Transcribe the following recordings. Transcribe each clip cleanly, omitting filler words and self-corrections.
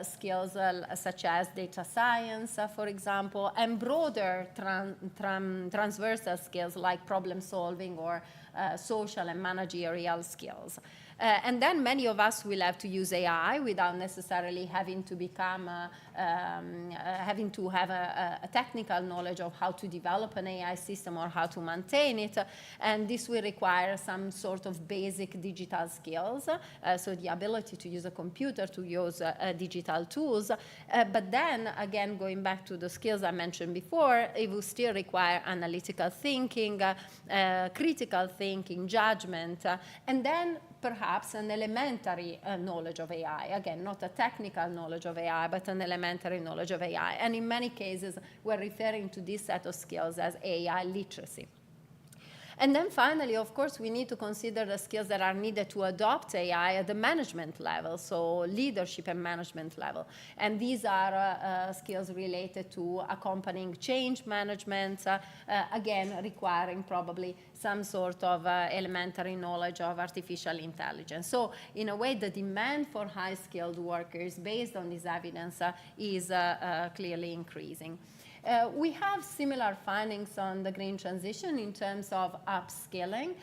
skills such as data science, for example, and broader transversal skills like problem solving or social and managerial skills. And then many of us will have to use AI without necessarily having to become, having to have a technical knowledge of how to develop an AI system or how to maintain it. And this will require some sort of basic digital skills, so the ability to use a computer, to use digital tools. But then, again, going back to the skills I mentioned before, it will still require analytical thinking, critical thinking, judgment, and then perhaps an elementary knowledge of AI. Again, not a technical knowledge of AI, but an elementary knowledge of AI. And in many cases, we're referring to this set of skills as AI literacy. And then finally, of course, we need to consider the skills that are needed to adopt AI at the management level, so leadership and management level. And these are skills related to accompanying change management, again, requiring probably some sort of elementary knowledge of artificial intelligence. So in a way, the demand for high-skilled workers based on this evidence is clearly increasing. We have similar findings on the green transition in terms of upskilling,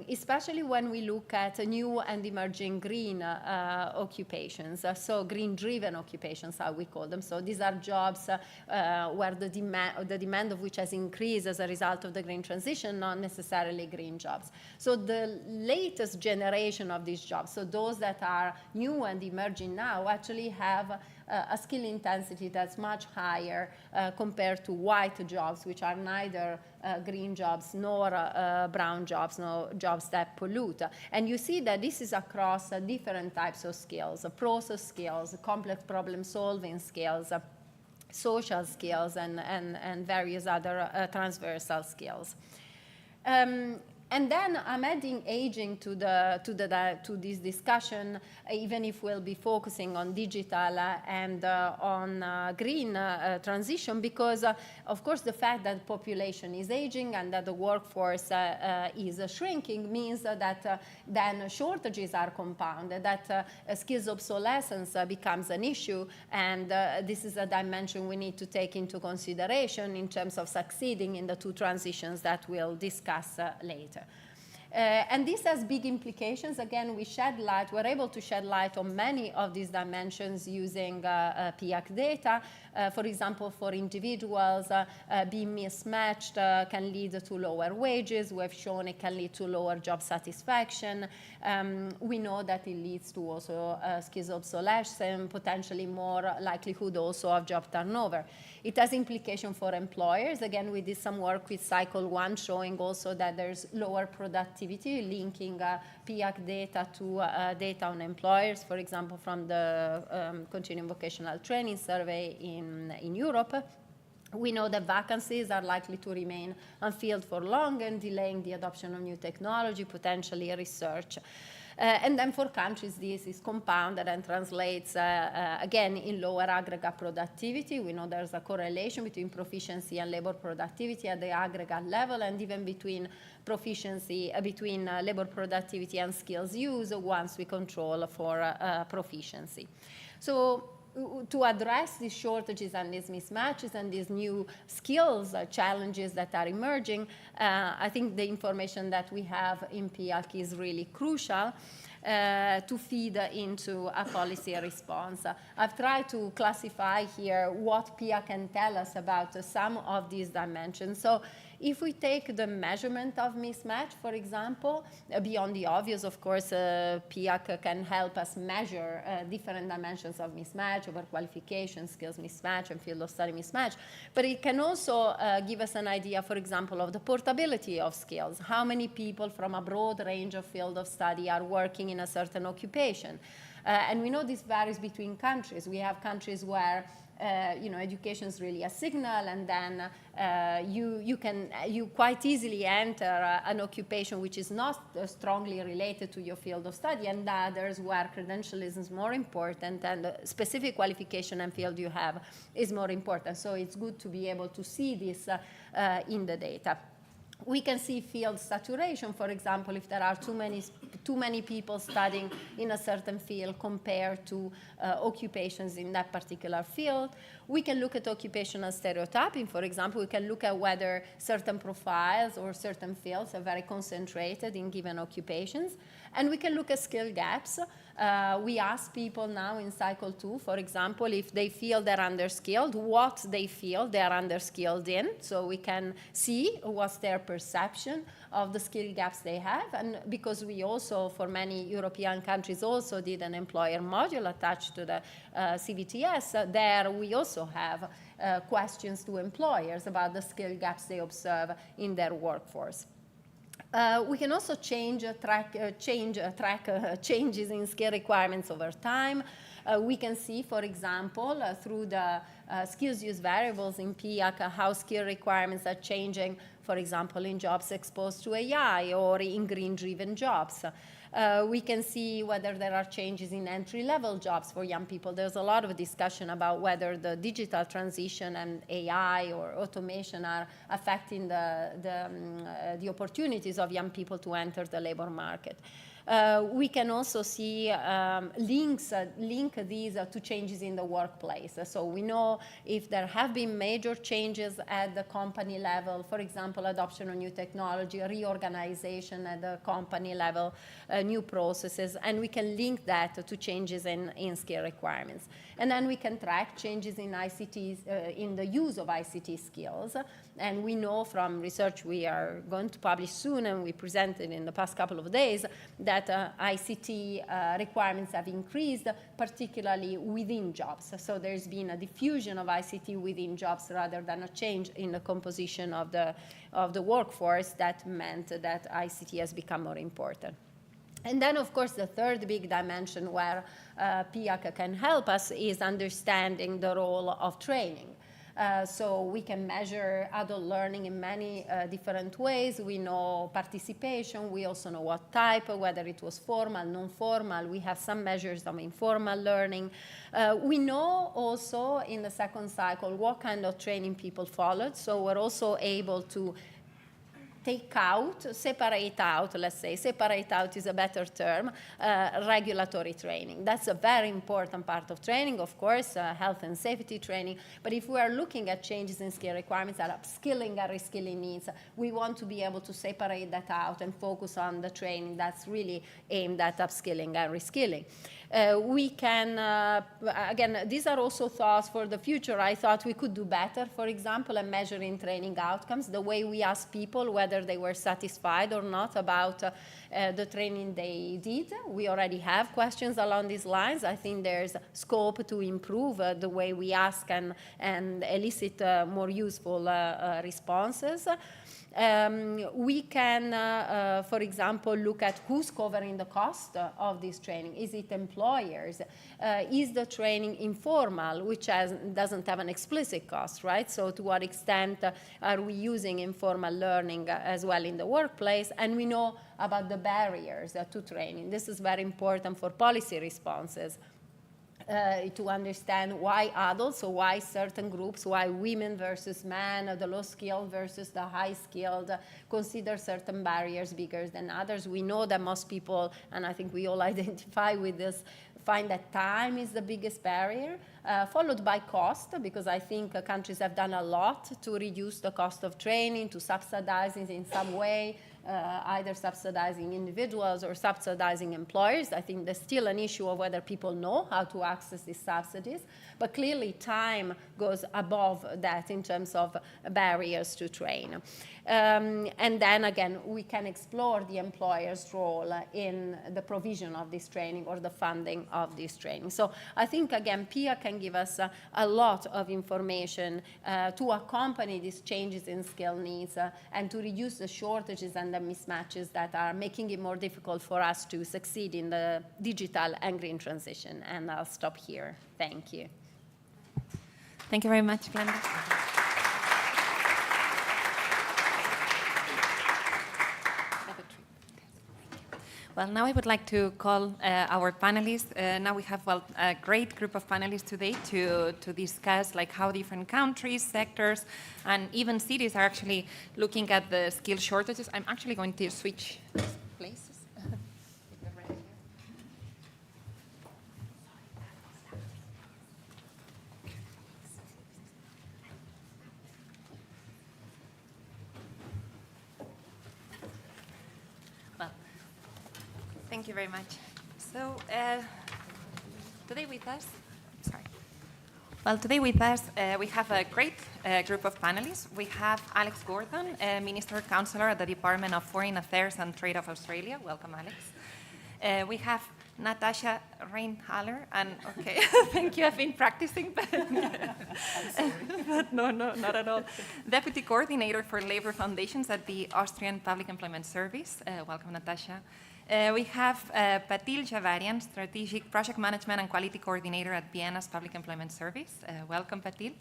especially when we look at new and emerging green occupations, so green-driven occupations, how we call them. So these are jobs where the demand of which has increased as a result of the green transition, not necessarily green jobs. So the latest generation of these jobs, so those that are new and emerging now, actually have a skill intensity that's much higher compared to white jobs, which are neither green jobs nor brown jobs, no jobs that pollute. And you see that this is across different types of skills, process skills, complex problem-solving skills, social skills, and various other transversal skills. And then I'm adding aging to this discussion, even if we'll be focusing on digital and on green transition, because, of course, the fact that the population is aging and that the workforce is shrinking means that then shortages are compounded, that skills obsolescence becomes an issue, and this is a dimension we need to take into consideration in terms of succeeding in the two transitions that we'll discuss later. And this has big implications. Again, we're able to shed light on many of these dimensions using PIAC data. For example, for individuals, being mismatched can lead to lower wages. We've shown it can lead to lower job satisfaction. We know that it leads to also skills obsolescence, potentially more likelihood also of job turnover. It has implications for employers. Again, we did some work with Cycle 1 showing also that there's lower productivity, linking PIAC data to data on employers, for example, from the Continuing Vocational Training Survey in Europe. We know that vacancies are likely to remain unfilled for long and delaying the adoption of new technology, potentially research. And then for countries, this is compounded and translates, again, in lower aggregate productivity. We know there's a correlation between proficiency and labor productivity at the aggregate level, and even between proficiency, between labor productivity and skills use once we control for proficiency. So to address these shortages and these mismatches and these new skills challenges that are emerging, I think the information that we have in PIAC is really crucial to feed into a policy response. I've tried to classify here what PIAC can tell us about some of these dimensions. So if we take the measurement of mismatch, for example, beyond the obvious, of course, PIAC can help us measure different dimensions of mismatch, overqualification, skills mismatch, and field of study mismatch. But it can also give us an idea, for example, of the portability of skills. How many people from a broad range of field of study are working in a certain occupation? And we know this varies between countries. We have countries where education is really a signal, and then you quite easily enter an occupation which is not strongly related to your field of study, and others where credentialism is more important and the specific qualification and field you have is more important. So it's good to be able to see this in the data. We can see field saturation, for example, if there are too many people studying in a certain field compared to occupations in that particular field. We can look at occupational stereotyping. For example, we can look at whether certain profiles or certain fields are very concentrated in given occupations. And we can look at skill gaps. We ask people now in cycle 2, for example, if they feel they're underskilled, what they feel they're underskilled in. So we can see what's their perception of the skill gaps they have. And because we also, for many European countries, also did an employer module attached to the CVTS, there we also have questions to employers about the skill gaps they observe in their workforce. We can also track changes in skill requirements over time. We can see, for example, through the skills use variables in PIAC, how skill requirements are changing, for example, in jobs exposed to AI or in green-driven jobs. We can see whether there are changes in entry-level jobs for young people. There's a lot of discussion about whether the digital transition and AI or automation are affecting the opportunities of young people to enter the labor market. We can also see link these to changes in the workplace. So we know if there have been major changes at the company level, for example, adoption of new technology, reorganization at the company level, new processes, and we can link that to changes in skill requirements. And then we can track changes in ICT, in the use of ICT skills. And we know from research we are going to publish soon, and we presented in the past couple of days, that ICT requirements have increased, particularly within jobs. So there's been a diffusion of ICT within jobs rather than a change in the composition of the workforce that meant that ICT has become more important. And then, of course, the third big dimension where PIAC can help us is understanding the role of training. So we can measure adult learning in many different ways. We know participation. We also know what type, whether it was formal, non-formal. We have some measures of informal learning. We know also in the second cycle what kind of training people followed. So we're also able to separate out is a better term, regulatory training. That's a very important part of training, of course, health and safety training. But if we are looking at changes in skill requirements and upskilling and reskilling needs, we want to be able to separate that out and focus on the training that's really aimed at upskilling and reskilling. We can, again, these are also thoughts for the future. I thought we could do better, for example, at measuring training outcomes, the way we ask people whether they were satisfied or not about the training they did. We already have questions along these lines. I think there's scope to improve the way we ask and elicit more useful responses. We can, for example, look at who's covering the cost of this training. Is it employers? Is the training informal, which doesn't have an explicit cost, right? So to what extent are we using informal learning as well in the workplace? And we know about the barriers to training. This is very important for policy responses. To understand why adults, so why certain groups, why women versus men, the low-skilled versus the high-skilled, consider certain barriers bigger than others. We know that most people, and I think we all identify with this, find that time is the biggest barrier, followed by cost, because I think countries have done a lot to reduce the cost of training, to subsidize it in some way, either subsidizing individuals or subsidizing employers. I think there's still an issue of whether people know how to access these subsidies, but clearly time goes above that in terms of barriers to train. And then again, we can explore the employer's role in the provision of this training or the funding of this training. So I think, again, PIA can give us a lot of information to accompany these changes in skill needs and to reduce the shortages and the mismatches that are making it more difficult for us to succeed in the digital and green transition. And I'll stop here. Thank you. Thank you very much, Glenda. Well, now I would like to call our panelists. Now we have a great group of panelists today to discuss like how different countries, sectors, and even cities are actually looking at the skill shortages. I'm actually going to switch places. Thank you very much. So today with us, today with us we have a great group of panelists. We have Alex Gordon, Minister Councillor at the Department of Foreign Affairs and Trade of Australia. Welcome, Alex. We have Natascha Reinthaler, and okay, thank you. I've been practicing, but no, not at all. Deputy Coordinator for Labour Foundations at the Austrian Public Employment Service. Welcome, Natascha. We have Patil Jabarian, Strategic Project Management and Quality Coordinator at Vienna's Public Employment Service. Welcome, Patil.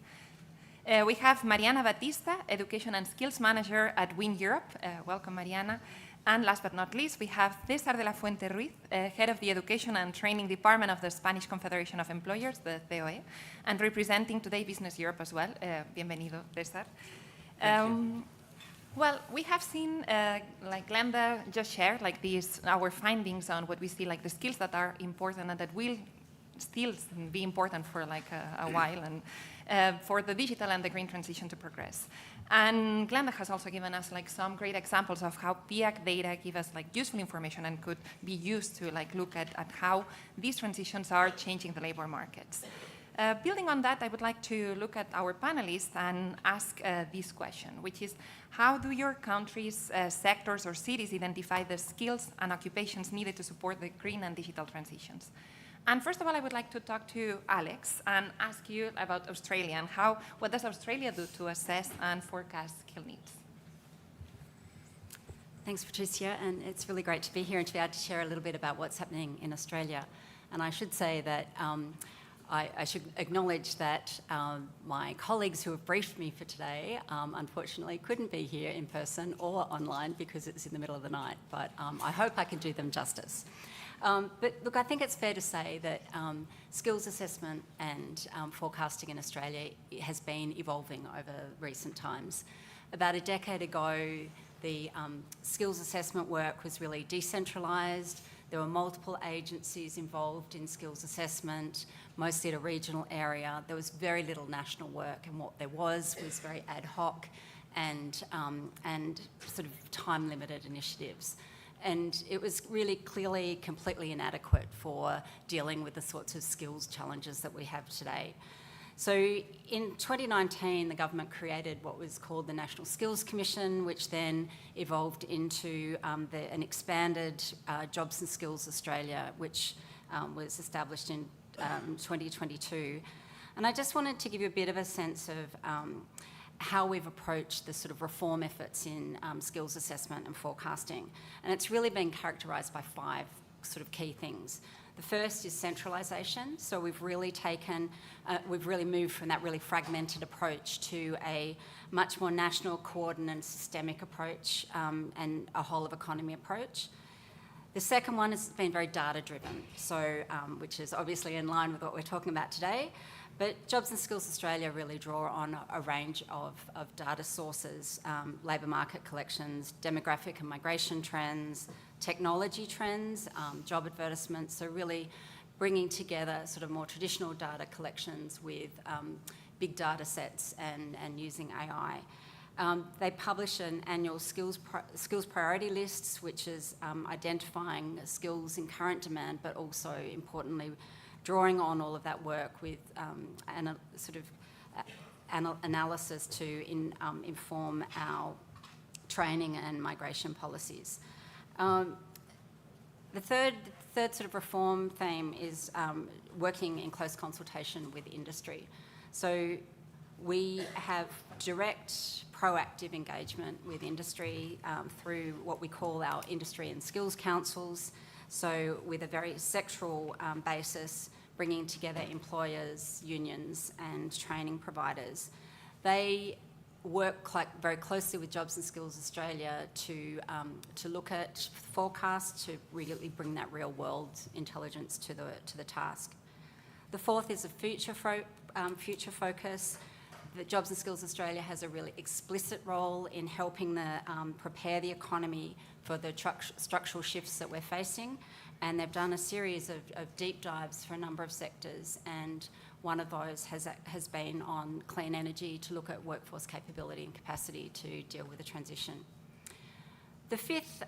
We have Mariana Batista, Education and Skills Manager at WindEurope. Welcome, Mariana. And last but not least, we have César de la Fuente Ruíz, Head of the Education and Training Department of the Spanish Confederation of Employers, the CEOE, and representing today Business Europe as well. Bienvenido, César. Well, we have seen, like Glenda just shared, like our findings on what we see, like the skills that are important and that will still be important for like a while, and for the digital and the green transition to progress. And Glenda has also given us like some great examples of how PIAC data give us like useful information and could be used to like look at how these transitions are changing the labor markets. Building on that, I would like to look at our panelists and ask this question, which is, how do your countries, sectors, or cities identify the skills and occupations needed to support the green and digital transitions? And first of all, I would like to talk to Alex and ask you about Australia and what does Australia do to assess and forecast skill needs? Thanks, Patricia, and it's really great to be here and to be able to share a little bit about what's happening in Australia. And I should say that I should acknowledge that my colleagues who have briefed me for today unfortunately couldn't be here in person or online because it's in the middle of the night, but I hope I can do them justice. But look, I think it's fair to say that skills assessment and forecasting in Australia has been evolving over recent times. About a decade ago, the skills assessment work was really decentralised. There were multiple agencies involved in skills assessment, mostly at a regional area. There was very little national work, and what there was very ad hoc and sort of time-limited initiatives. And it was really clearly completely inadequate for dealing with the sorts of skills challenges that we have today. So in 2019, the government created what was called the National Skills Commission, which then evolved into an expanded Jobs and Skills Australia, which was established in 2022. And I just wanted to give you a bit of a sense of how we've approached the sort of reform efforts in skills assessment and forecasting. And it's really been characterised by 5 sort of key things. The first is centralisation. So we've really moved from that really fragmented approach to a much more national, coordinated, systemic approach and a whole of economy approach. The second one has been very data-driven, so which is obviously in line with what we're talking about today. But Jobs and Skills Australia really draw on a range of data sources, labour market collections, demographic and migration trends, technology trends, job advertisements, so really bringing together sort of more traditional data collections with big data sets and using AI. They publish an annual skills priority lists, which is identifying skills in current demand, but also importantly drawing on all of that work with analysis to inform our training and migration policies. The third sort of reform theme is working in close consultation with industry. So we have direct, proactive engagement with industry through what we call our industry and skills councils. So with a very sectoral basis, bringing together employers, unions and training providers. They work very closely with Jobs and Skills Australia to look at forecasts, to really bring that real world intelligence to the task. The fourth is a future focus. The Jobs and Skills Australia has a really explicit role in helping prepare the economy for the structural shifts that we're facing, and they've done a series of deep dives for a number of sectors, and one of those has been on clean energy to look at workforce capability and capacity to deal with the transition. The fifth,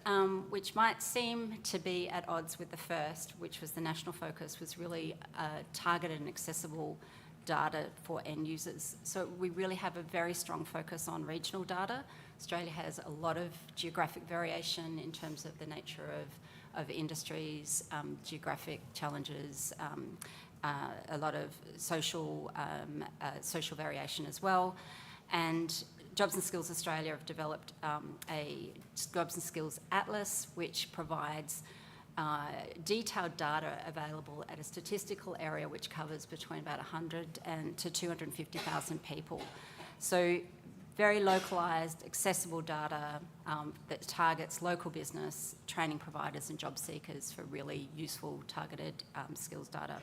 which might seem to be at odds with the first, which was the national focus, was really targeted and accessible data for end users. So we really have a very strong focus on regional data. Australia has a lot of geographic variation in terms of the nature of industries, geographic challenges, a lot of social variation as well. And Jobs and Skills Australia have developed a Jobs and Skills Atlas, which provides detailed data available at a statistical area which covers between about 100 to 250,000 people. So very localised, accessible data that targets local business, training providers and job seekers for really useful targeted skills data.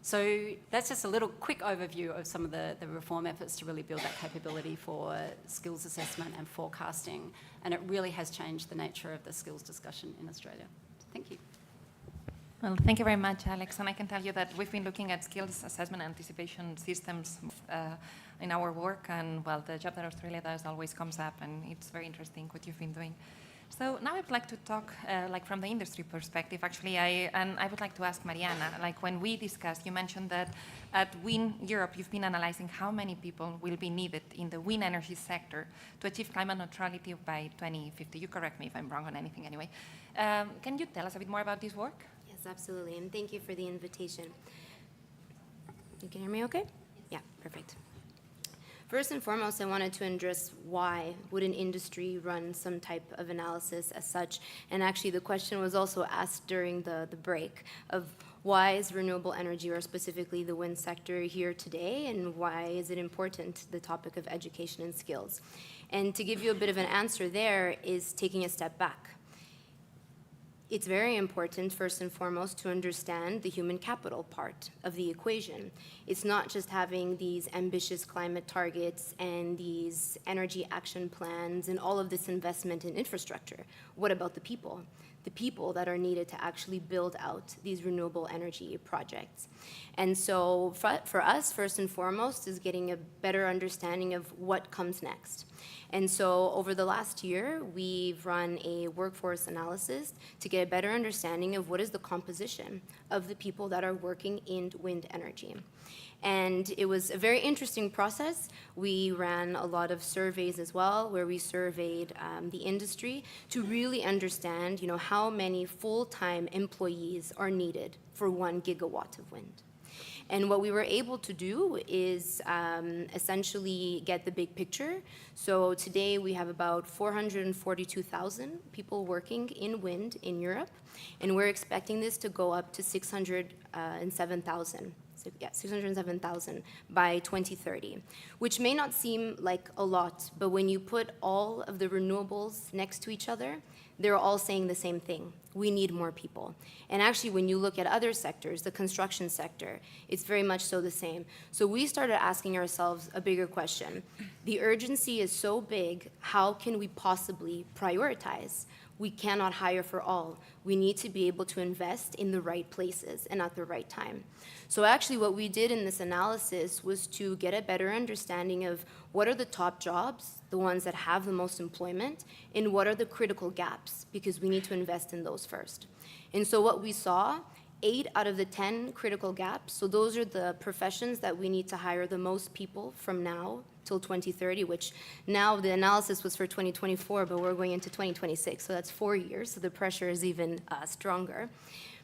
So that's just a little quick overview of some of the reform efforts to really build that capability for skills assessment and forecasting, and it really has changed the nature of the skills discussion in Australia. Thank you. Well, thank you very much, Alex. And I can tell you that we've been looking at skills assessment and anticipation systems in our work, and well, the job that Australia does always comes up, and it's very interesting what you've been doing. So now I'd like to talk like from the industry perspective, actually, and I would like to ask Mariana, like when we discussed, you mentioned that at WindEurope, you've been analyzing how many people will be needed in the wind energy sector to achieve climate neutrality by 2050. You correct me if I'm wrong on anything anyway. Can you tell us a bit more about this work? Yes, absolutely, and thank you for the invitation. You can hear me okay? Yeah, perfect. First and foremost, I wanted to address why would an industry run some type of analysis as such, and actually the question was also asked during the break of why is renewable energy, or specifically the wind sector, here today, and why is it important, the topic of education and skills. And to give you a bit of an answer there is taking a step back. It's very important, first and foremost, to understand the human capital part of the equation. It's not just having these ambitious climate targets and these energy action plans and all of this investment in infrastructure. What about the people? The people that are needed to actually build out these renewable energy projects. And so for us, first and foremost, is getting a better understanding of what comes next. And so over the last year, we've run a workforce analysis to get a better understanding of what is the composition of the people that are working in wind energy. And it was a very interesting process. We ran a lot of surveys as well, where we surveyed the industry to really understand, how many full-time employees are needed for 1 gigawatt of wind. And what we were able to do is essentially get the big picture. So today we have about 442,000 people working in wind in Europe, and we're expecting this to go up to 607,000. So, 607,000 by 2030, which may not seem like a lot, but when you put all of the renewables next to each other, they're all saying the same thing. We need more people. And actually, when you look at other sectors, the construction sector, it's very much so the same. So we started asking ourselves a bigger question. The urgency is so big, how can we possibly prioritize? We cannot hire for all. We need to be able to invest in the right places and at the right time. So actually what we did in this analysis was to get a better understanding of what are the top jobs, the ones that have the most employment, and what are the critical gaps, because we need to invest in those first. And so what we saw, 8 out of the 10 critical gaps, so those are the professions that we need to hire the most people from now till 2030, which now the analysis was for 2024, but we're going into 2026, so that's 4 years, so the pressure is even stronger.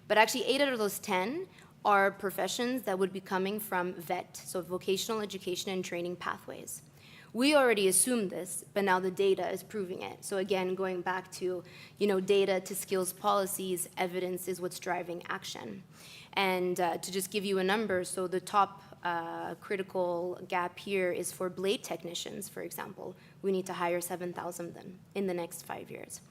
But actually 8 out of those 10 are professions that would be coming from VET, so vocational education and training pathways. We already assumed this, but now the data is proving it. So again, going back to, data to skills policies, evidence is what's driving action. And to just give you a number, so the top critical gap here is for blade technicians, for example. We need to hire 7,000 of them in the next 5 years.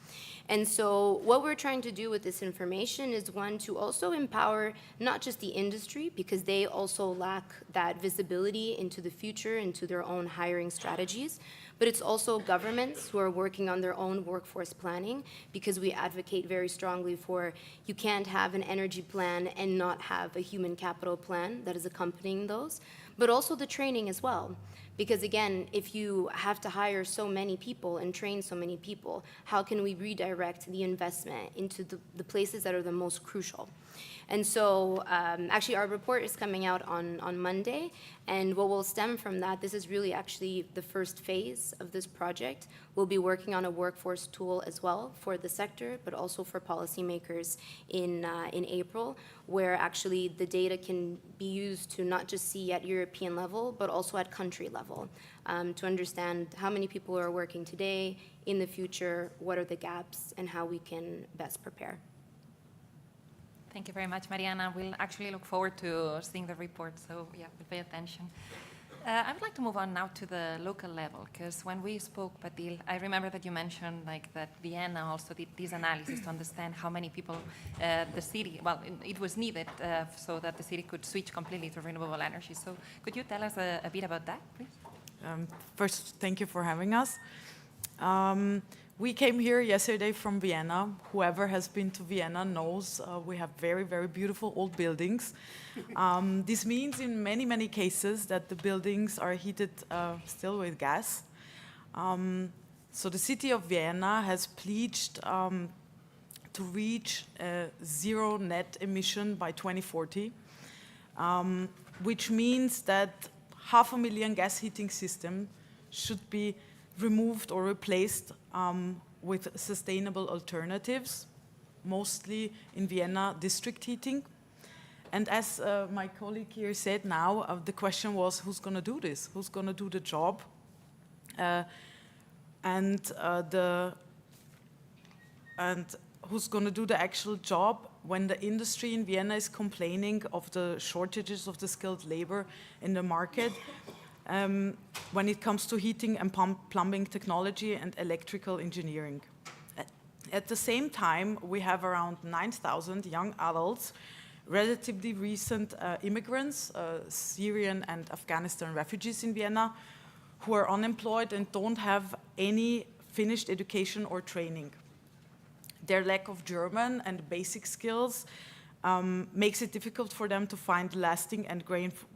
And so what we're trying to do with this information is, one, to also empower not just the industry, because they also lack that visibility into the future, into their own hiring strategies, but it's also governments who are working on their own workforce planning, because we advocate very strongly for, you can't have an energy plan and not have a human capital plan that is accompanying those, but also the training as well. Because again, if you have to hire so many people and train so many people, how can we redirect the investment into the places that are the most crucial? And so actually our report is coming out on Monday, and what will stem from that, this is really actually the first phase of this project. We'll be working on a workforce tool as well for the sector, but also for policymakers in April, where actually the data can be used to not just see at European level, but also at country level, to understand how many people are working today, in the future, what are the gaps, and how we can best prepare. Thank you very much, Mariana. We'll actually look forward to seeing the report, so yeah, we'll pay attention. I would like to move on now to the local level, because when we spoke, Patil, I remember that you mentioned like that Vienna also did this analysis to understand how many people the city, well, it was needed so that the city could switch completely to renewable energy. So could you tell us a bit about that, please? First, thank you for having us. We came here yesterday from Vienna. Whoever has been to Vienna knows we have very, very beautiful old buildings. This means in many, many cases that the buildings are heated still with gas. So the city of Vienna has pledged to reach zero net emission by 2040, which means that 500,000 gas heating systems should be removed or replaced with sustainable alternatives, mostly in Vienna district heating. And as my colleague here said now, the question was, who's going to do this? Who's going to do the job? And who's going to do the actual job when the industry in Vienna is complaining of the shortages of the skilled labor in the market? When it comes to heating and plumbing technology and electrical engineering. At the same time, we have around 9,000 young adults, relatively recent immigrants, Syrian and Afghanistan refugees in Vienna, who are unemployed and don't have any finished education or training. Their lack of German and basic skills makes it difficult for them to find lasting and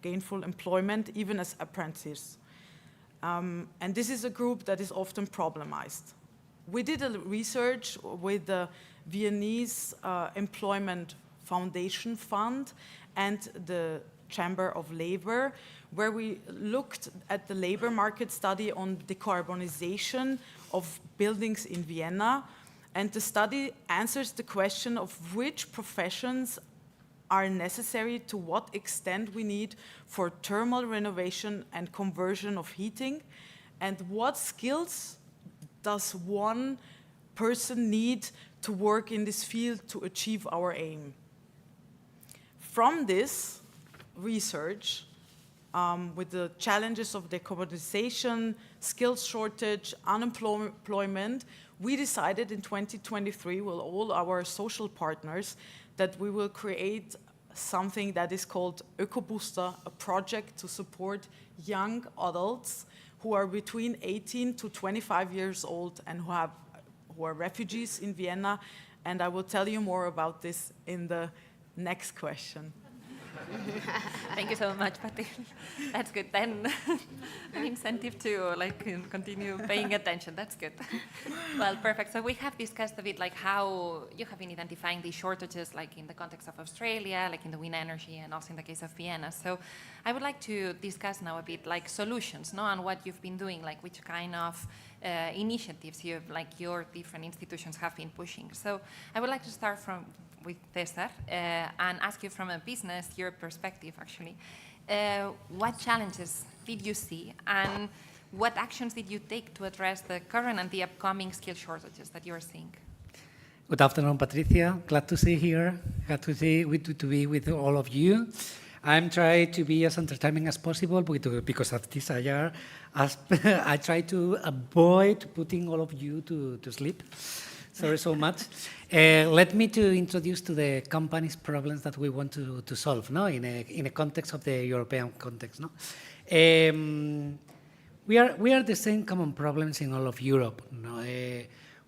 gainful employment, even as apprentices. And this is a group that is often problematized. We did a research with the Viennese Employment Foundation Fund and the Chamber of Labor, where we looked at the labor market study on decarbonization of buildings in Vienna. And the study answers the question of which professions are necessary, to what extent we need for thermal renovation and conversion of heating, and what skills does one person need to work in this field to achieve our aim. From this research, with the challenges of decarbonization, skills shortage, unemployment, we decided in 2023 with all our social partners that we will create something that is called EcoBooster, a project to support young adults who are between 18 to 25 years old and who are refugees in Vienna. And I will tell you more about this in the next question. Thank you so much, Patil. That's good. Then an incentive to continue paying attention. That's good. Well, perfect. So we have discussed a bit how you have been identifying these shortages, in the context of Australia, in the wind energy, and also in the case of Vienna. So I would like to discuss now a bit solutions, and what you've been doing, which kind of initiatives your different institutions have been pushing. So I would like to start with César and ask you from a business, your perspective actually, what challenges did you see and what actions did you take to address the current and the upcoming skill shortages that you are seeing? Good afternoon, Patricia. Glad to see here. Glad to be with all of you. I'm trying to be as entertaining as possible because of this IR. I try to avoid putting all of you to sleep. Sorry so much. Let me to introduce to the company's problems that we want to solve, no? In a context of the European context, no? We are the same common problems in all of Europe, no?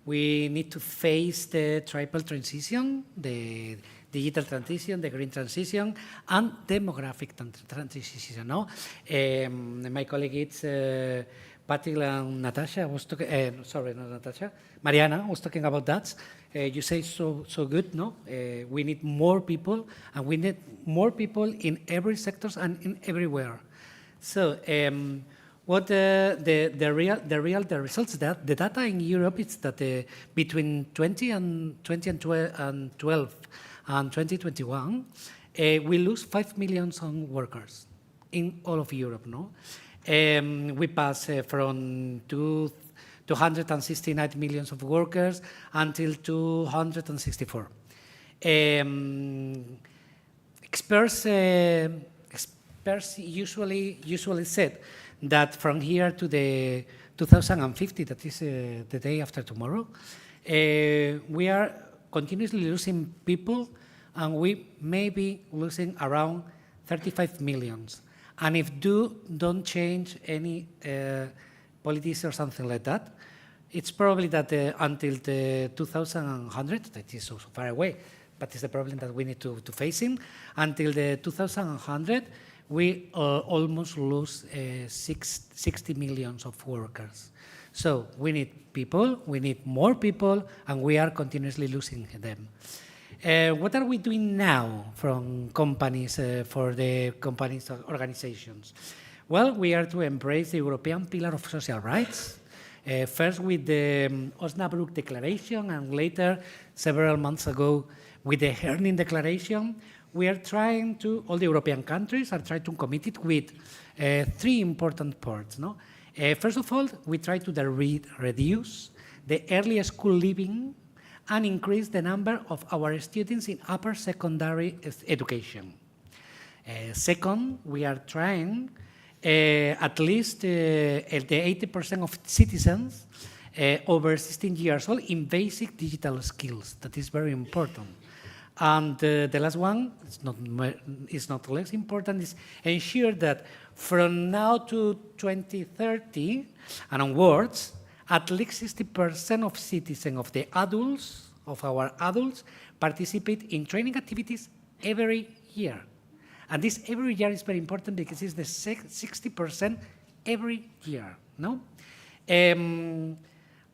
We need to face the triple transition, the digital transition, the green transition, and demographic transition. No? My colleagues, Patil and Natascha was talking. Sorry, not Natascha. Mariana was talking about that. You say so good. No, we need more people, and we need more people in every sector and in everywhere. So. What the results that the data in Europe is that between 2012 and 2021 we lose 5 million workers in all of Europe. No, we pass from 269 million of workers until 264. Experts usually said that from here to the 2050, that is the day after tomorrow, we are continuously losing people, and we may be losing around 35 million. And if don't change any politics or something like that, it's probably that until the 2100, that is so far away, but it's the problem that we need to face in, until the 2100, we almost lose 60 million of workers. So we need people, we need more people, and we are continuously losing them. What are we doing now from companies, for the companies organizations? Well, we are to embrace the European Pillar of Social Rights, first with the Osnabrück Declaration, and later, several months ago, with the Herning Declaration. We are trying to, all the European countries are trying to commit it with 3 important parts. No? First of all, we try to reduce the early school leaving and increase the number of our students in upper secondary education. Second, we are trying at least the 80% of citizens over 16 years old in basic digital skills. That is very important. And the last one, it's not less important, is ensure that from now to 2030 and onwards, at least 60% of citizens, of our adults, participate in training activities every year. And this every year is very important because it's the 60% every year, no?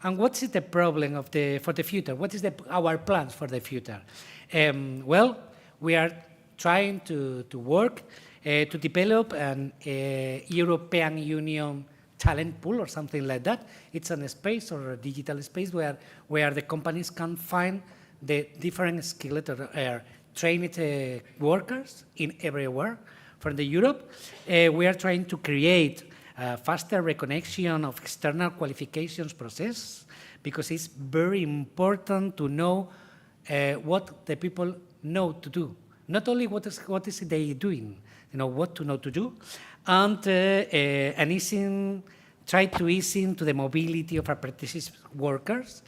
And what is the problem for the future? What is our plans for the future? Well, we are trying to work to develop an European Union talent pool or something like that. It's a space or a digital space where the companies can find the different skilled or trained workers in everywhere from the Europe. We are trying to create a faster recognition of external qualifications process, because it's very important to know what the people know to do. Not only what is they doing, what to know to do, and try to ease into the mobility of apprentices workers.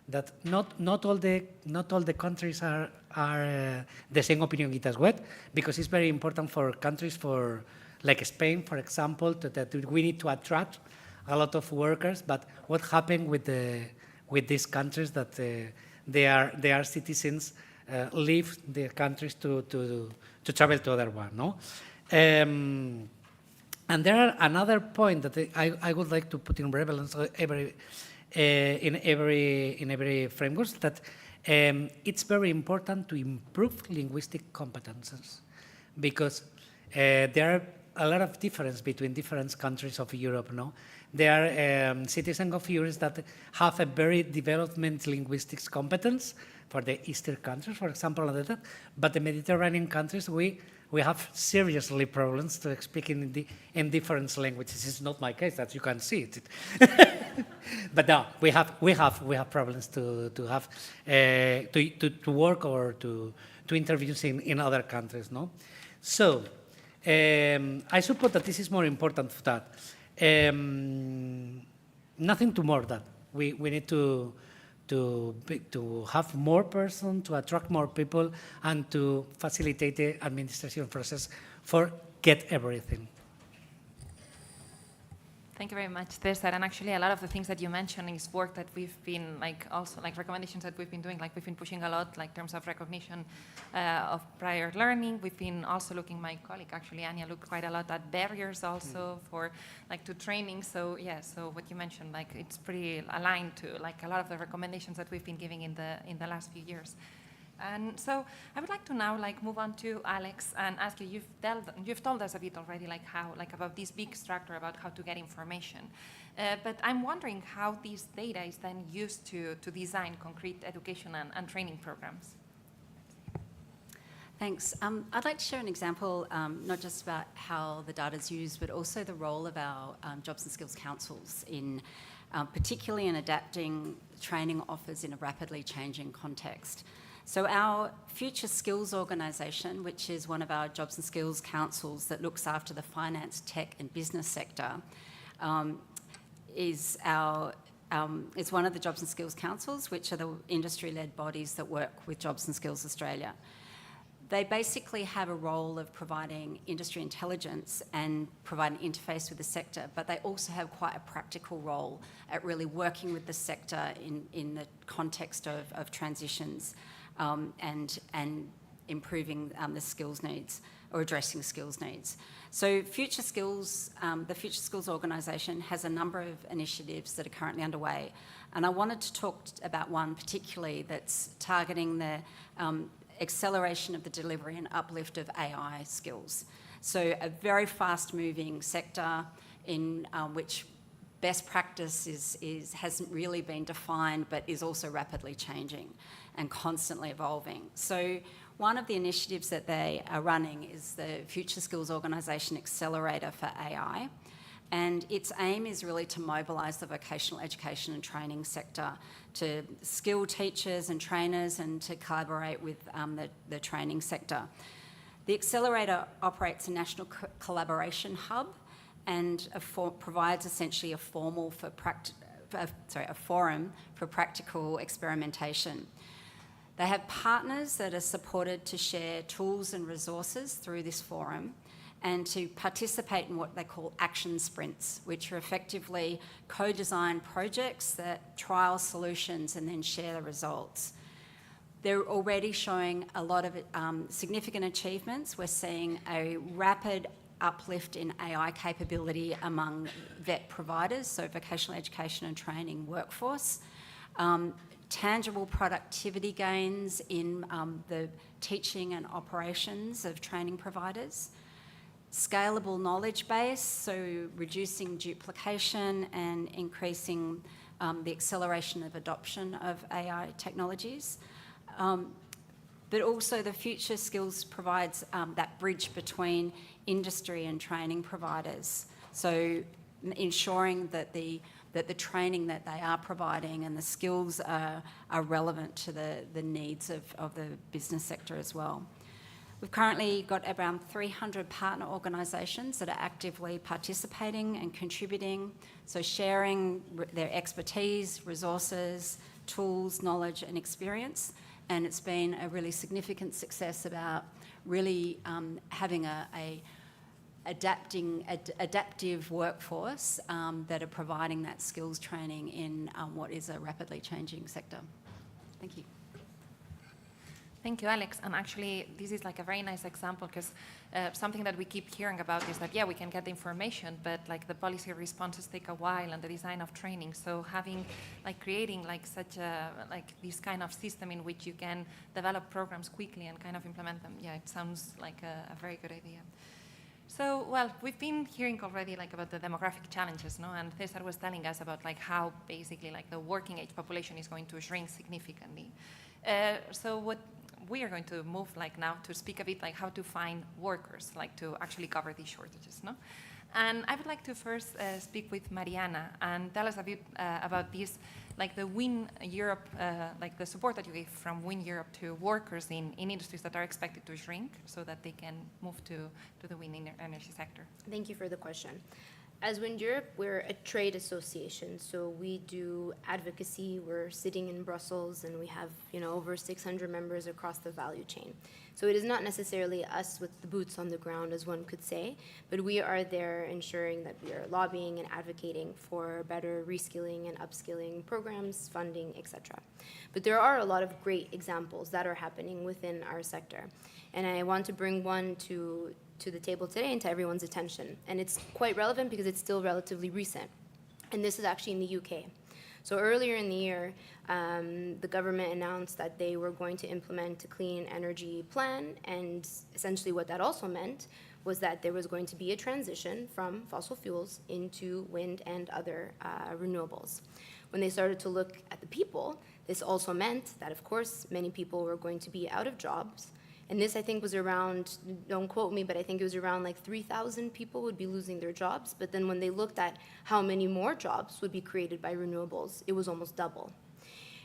That not all the countries are the same opinion it as well, because it's very important for countries like Spain, for example, that we need to attract a lot of workers. But what happened with these countries that their citizens leave their countries to travel to other one, no? And there are another point that I would like to put in relevance in every framework, that it's very important to improve linguistic competences, because there are a lot of difference between different countries of Europe. No, there are citizens of Europe that have a very development linguistics competence for the Eastern countries, for example, but the Mediterranean countries, we we have seriously problems to speak in different languages. It's not my case, as you can see it. But no, we have problems to work or to interviews in other countries, no? So I suppose that this is more important for that. Nothing to more that we need to have more person, to attract more people, and to facilitate the administration process for get everything. Thank you very much, César. And actually, a lot of the things that you mentioned is work that we've been also recommendations that we've been doing. We've been pushing a lot, in terms of recognition of prior learning. We've been also looking. My colleague, actually, Anya, looked quite a lot at barriers also for to training. So yeah, so what you mentioned, it's pretty aligned to a lot of the recommendations that we've been giving in the last few years. And so I would like to now move on to Alex and ask you, you've told us a bit already how about this big structure about how to get information. But I'm wondering how this data is then used to design concrete education and training programs. Thanks. I'd like to share an example, not just about how the data is used, but also the role of our jobs and skills councils in particularly in adapting training offers in a rapidly changing context. So our Future Skills organisation, which is one of our jobs and skills councils that looks after the finance, tech and business sector, is one of the jobs and skills councils, which are the industry-led bodies that work with Jobs and Skills Australia. They basically have a role of providing industry intelligence and providing interface with the sector, but they also have quite a practical role at really working with the sector in the context of transitions. And improving the skills needs or addressing skills needs. So Future Skills, the Future Skills organisation has a number of initiatives that are currently underway. And I wanted to talk about one particularly that's targeting the acceleration of the delivery and uplift of AI skills. So a very fast-moving sector in which best practice hasn't really been defined, but is also rapidly changing and constantly evolving. So one of the initiatives that they are running is the Future Skills Organisation Accelerator for AI. And its aim is really to mobilise the vocational education and training sector to skill teachers and trainers and to collaborate with the training sector. The Accelerator operates a national collaboration hub and provides essentially a forum for practical experimentation. They have partners that are supported to share tools and resources through this forum and to participate in what they call action sprints, which are effectively co-designed projects that trial solutions and then share the results. They're already showing a lot of significant achievements. We're seeing a rapid uplift in AI capability among VET providers, so vocational education and training workforce, tangible productivity gains in the teaching and operations of training providers, scalable knowledge base, so reducing duplication and increasing the acceleration of adoption of AI technologies. But also the Future Skills provides that bridge between industry and training providers. So ensuring that the training that they are providing and the skills are relevant to the needs of the business sector as well. We've currently got around 300 partner organisations that are actively participating and contributing, so sharing their expertise, resources, tools, knowledge and experience. And it's been a really significant success about really having a adaptive workforce that are providing that skills training in what is a rapidly changing sector. Thank you. Thank you, Alex. And actually, this is a very nice example because something that we keep hearing about is that, yeah, we can get the information, but the policy responses take a while and the design of training. So having, creating such a, this kind of system in which you can develop programs quickly and kind of implement them, yeah, it sounds like a very good idea. So, well, we've been hearing already about the demographic challenges, no? And César was telling us about how basically the working age population is going to shrink significantly. So we are going to move like now to speak a bit like how to find workers, like to actually cover these shortages, no? And I would like to first speak with Mariana and tell us a bit about this, like the WindEurope, like the support that you gave from WindEurope to workers in industries that are expected to shrink so that they can move to the wind energy sector. Thank you for the question. As WindEurope, we're a trade association, so we do advocacy. We're sitting in Brussels, and we have over 600 members across the value chain. So it is not necessarily us with the boots on the ground, as one could say, but we are there ensuring that we are lobbying and advocating for better reskilling and upskilling programs, funding, etc. But there are a lot of great examples that are happening within our sector, and I want to bring one to the table today and to everyone's attention. And it's quite relevant because it's still relatively recent. And this is actually in the UK. So earlier in the year, the government announced that they were going to implement a clean energy plan, and essentially what that also meant was that there was going to be a transition from fossil fuels into wind and other renewables. When they started to look at the people, this also meant that, of course, many people were going to be out of jobs. And this, I think, was around, don't quote me, but I think it was around like 3,000 people would be losing their jobs. But then when they looked at how many more jobs would be created by renewables, it was almost double.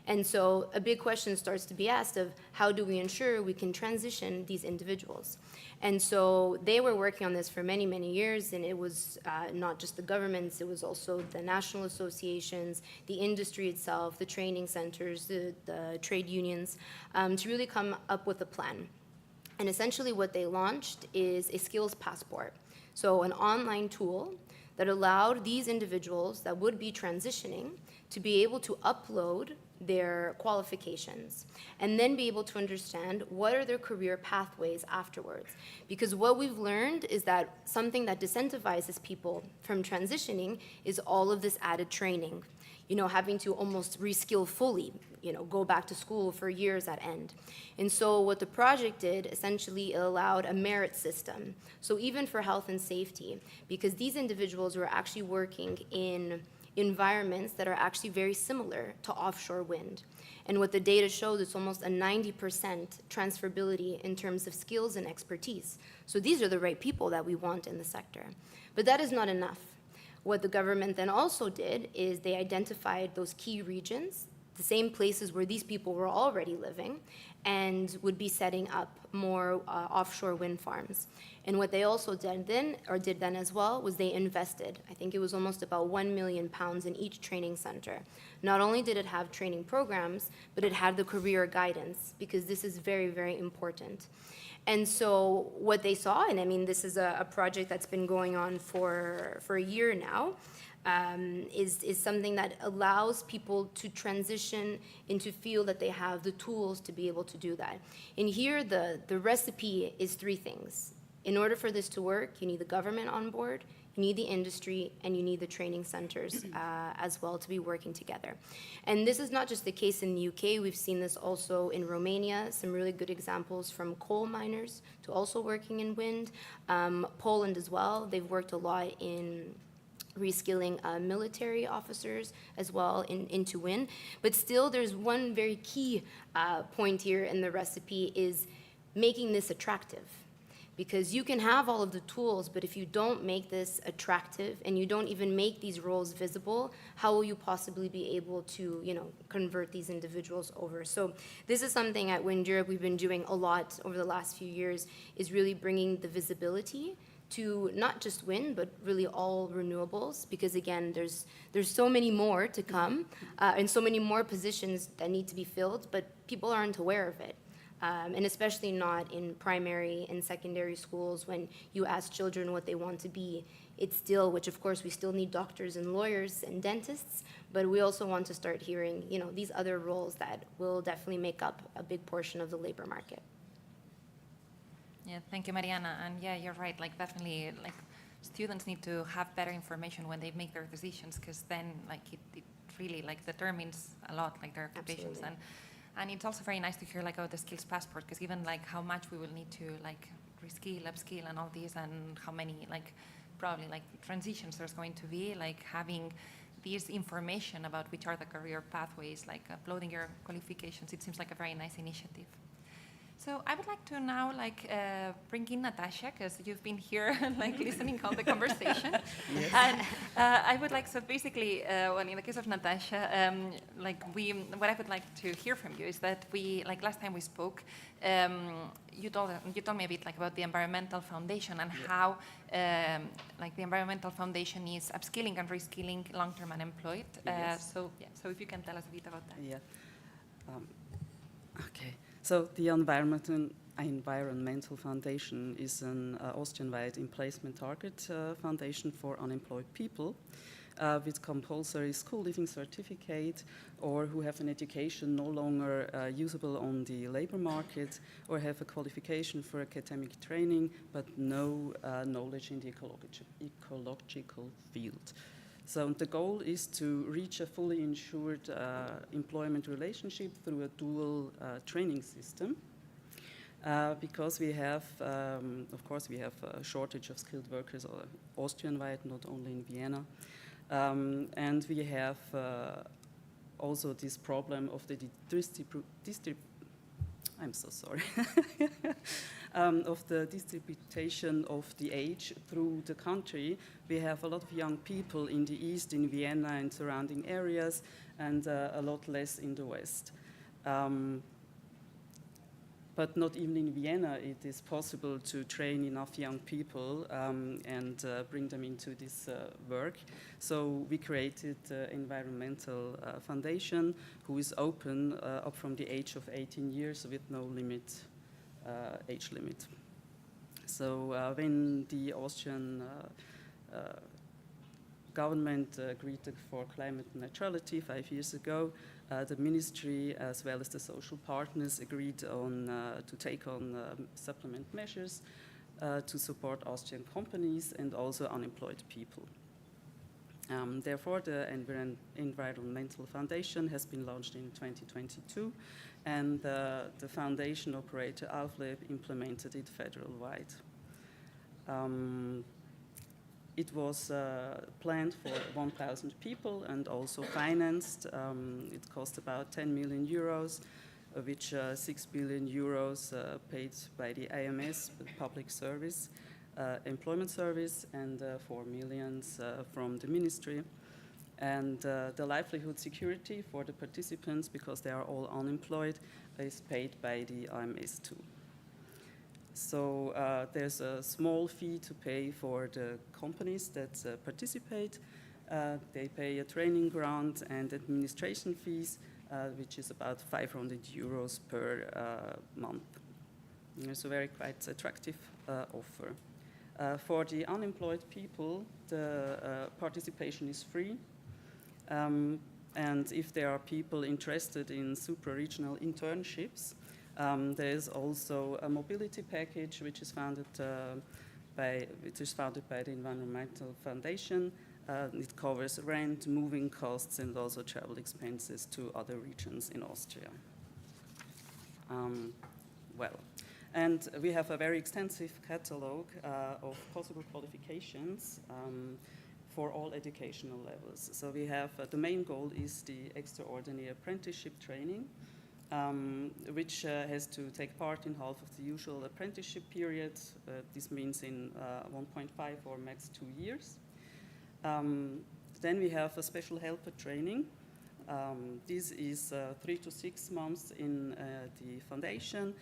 And so a big question starts to be asked of how do we ensure we can transition these individuals? And so they were working on this for many, many years, and it was not just the governments, it was also the national associations, the industry itself, the training centers, the trade unions, to really come up with a plan. And essentially what they launched is a skills passport. So an online tool that allowed these individuals that would be transitioning to be able to upload their qualifications and then be able to understand what are their career pathways afterwards. Because what we've learned is that something that disincentivizes people from transitioning is all of this added training. Having to almost reskill fully, go back to school for years at end. And so what the project did, essentially, it allowed a merit system. So even for health and safety, because these individuals were actually working in environments that are actually very similar to offshore wind. And what the data shows, it's almost a 90% transferability in terms of skills and expertise. So these are the right people that we want in the sector. But that is not enough. What the government then also did is they identified those key regions, the same places where these people were already living, and would be setting up more offshore wind farms. And what they also did then as well, was they invested. I think it was almost about £1 million in each training center. Not only did it have training programs, but it had the career guidance, because this is very, very important. And so what they saw, and I mean, this is a project that's been going on for a year now, is something that allows people to transition and to feel that they have the tools to be able to do that. And here, the recipe is three things. In order for this to work, you need the government on board, you need the industry, and you need the training centers as well to be working together. And this is not just the case in the UK, we've seen this also in Romania, some really good examples from coal miners to also working in wind. Poland as well, they've worked a lot in reskilling military officers as well into wind. But still, there's one very key point here in the recipe is making this attractive. Because you can have all of the tools, but if you don't make this attractive and you don't even make these roles visible, how will you possibly be able to, convert these individuals over? So this is something at WindEurope we've been doing a lot over the last few years, is really bringing the visibility to not just wind, but really all renewables, because again, there's so many more to come, and so many more positions that need to be filled, but people aren't aware of it. And especially not in primary and secondary schools when you ask children what they want to be. It's still, which of course we still need doctors and lawyers and dentists, but we also want to start hearing, these other roles that will definitely make up a big portion of the labor market. Yeah, thank you, Mariana. And yeah, you're right. Definitely, students need to have better information when they make their decisions, because then, it really determines a lot, their occupations. Absolutely. And it's also very nice to hear about the skills passport, because even how much we will need to reskill, upskill, and all these, and how many probably transitions there's going to be, having this information about which are the career pathways, uploading your qualifications. It seems like a very nice initiative. So I would like to now bring in Natascha, because you've been here listening all the conversation. Yes. And I would like, so basically, well, in the case of Natascha, what I would like to hear from you is that last time we spoke, you told me a bit about the environmental foundation and how the environmental foundation is upskilling and reskilling long-term unemployed. Yes. So if you can tell us a bit about that. Yeah. Okay. So the Environmental Foundation is an Austrian-wide emplacement target foundation for unemployed people with compulsory school leaving certificate, or who have an education no longer usable on the labor market, or have a qualification for academic training but no knowledge in the ecological field. So the goal is to reach a fully insured employment relationship through a dual training system. Because we have, of course, we have a shortage of skilled workers Austrian-wide, not only in Vienna. And we have also this problem of the I'm so sorry. Of the distribution of the age through the country. We have a lot of young people in the east, in Vienna and surrounding areas, and a lot less in the west. But not even in Vienna it is possible to train enough young people and bring them into this work. So we created the Environmental Foundation, who is open up from the age of 18 years with no limit, age limit. So when the Austrian government agreed for climate neutrality 5 years ago, the ministry as well as the social partners agreed on to take on supplement measures to support Austrian companies and also unemployed people. Therefore, the Environmental Foundation has been launched in 2022, and the foundation operator Aufleb implemented it federal-wide. It was planned for 1,000 people and also financed. It cost about 10 million euros, of which 6 billion euros paid by the AMS, the public service, employment service, and 4 million from the ministry. And the livelihood security for the participants, because they are all unemployed, is paid by the AMS too. So there's a small fee to pay for the companies that participate. They pay a training grant and administration fees, which is about 500 euros per month. It's a very quite attractive offer. For the unemployed people, the participation is free. And if there are people interested in super-regional internships, there is also a mobility package which is founded by the Environmental Foundation. It covers rent, moving costs, and also travel expenses to other regions in Austria. And we have a very extensive catalogue of possible qualifications for all educational levels. So we have the main goal is the extraordinary apprenticeship training, which has to take part in half of the usual apprenticeship period. This means in 1.5 or max 2 years. Then we have a special helper training. This is 3 to 6 months in the foundation